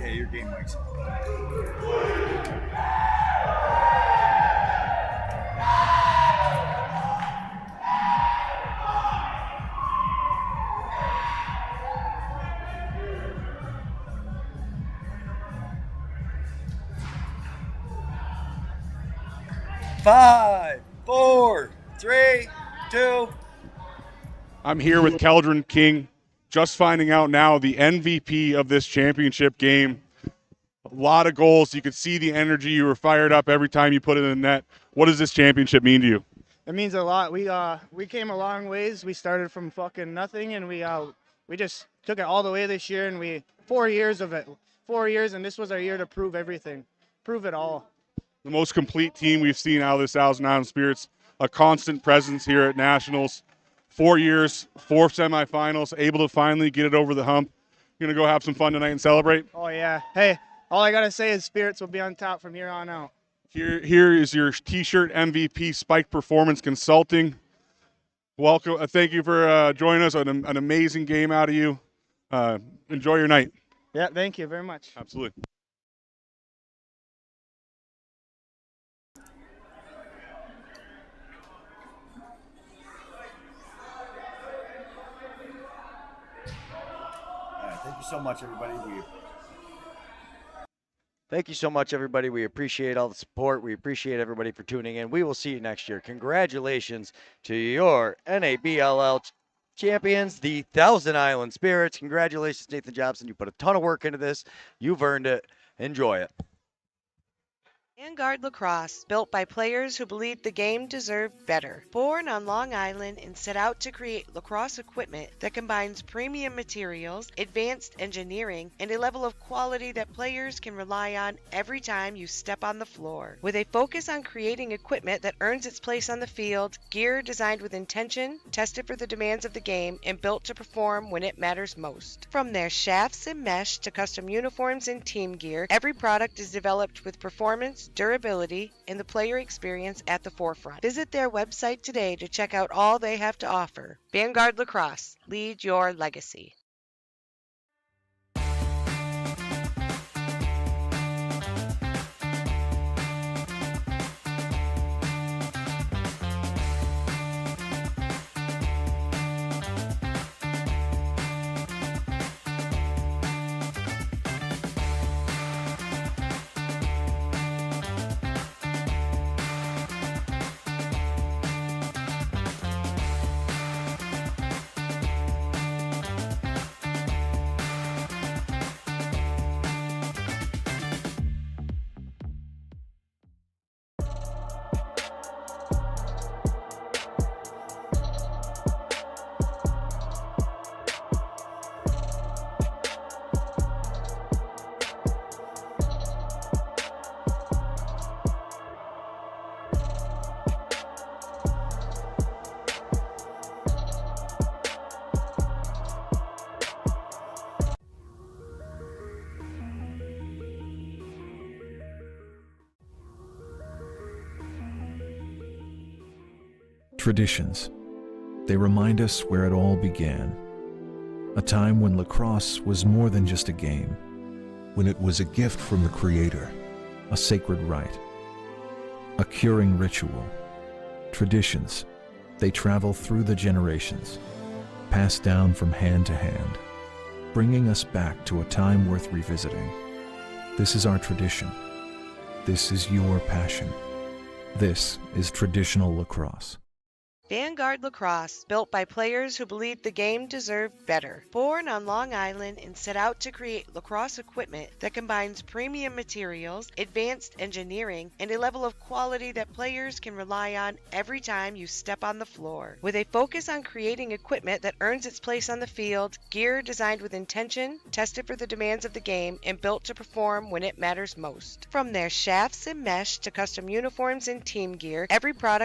Okay, your game mic's on. Five, 4, 3, 2. I'm here with Keldron King, just finding out now the MVP of this championship game. A lot of goals. You could see the energy. You were fired up every time you put it in the net. What does this championship mean to you? It means a lot. We came a long ways. We started from fucking nothing, and we just took it all the way this year. And 4 years of it, 4 years, and this was our year to prove everything, prove it all. The most complete team we've seen out of this Thousand Island Spirits. A constant presence here at Nationals. 4 years, 4 semifinals, able to finally get it over the hump. You're gonna go have some fun tonight and celebrate. Oh yeah. Hey, all I gotta say is Spirits will be on top from here on out. Here is your T-shirt MVP, Spike Performance Consulting. Welcome. Thank you for joining us. An amazing game out of you. Enjoy your night. Yeah, thank you very much. Absolutely. Thank you so much, everybody. Thank you so much, everybody. We appreciate all the support. We appreciate everybody for tuning in. We will see you next year. Congratulations to your NABLL champions, the Thousand Island Spirits. Congratulations, Nathan Jobson. You put a ton of work into this. You've earned it. Enjoy it. Vanguard Lacrosse, built by players who believed the game deserved better. Born on Long Island and set out to create lacrosse equipment that combines premium materials, advanced engineering, and a level of quality that players can rely on every time you step on the floor. With a focus on creating equipment that earns its place on the field, gear designed with intention, tested for the demands of the game, and built to perform when it matters most. From their shafts and mesh to custom uniforms and team gear, every product is developed with performance, durability, and the player experience at the forefront. Visit their website today to check out all they have to offer. Vanguard Lacrosse, lead your legacy. Traditions. They remind us where it all began. A time when lacrosse was more than just a game. When it was a gift from the Creator. A sacred rite. A curing ritual. Traditions. They travel through the generations, passed down from hand to hand, bringing us back to a time worth revisiting. This is our tradition. This is your passion. This is traditional lacrosse. Vanguard Lacrosse, built by players who believed the game deserved better. Born on Long Island and set out to create lacrosse equipment that combines premium materials, advanced engineering, and a level of quality that players can rely on every time you step on the floor. With a focus on creating equipment that earns its place on the field, gear designed with intention, tested for the demands of the game, and built to perform when it matters most. From their shafts and mesh to custom uniforms and team gear, every product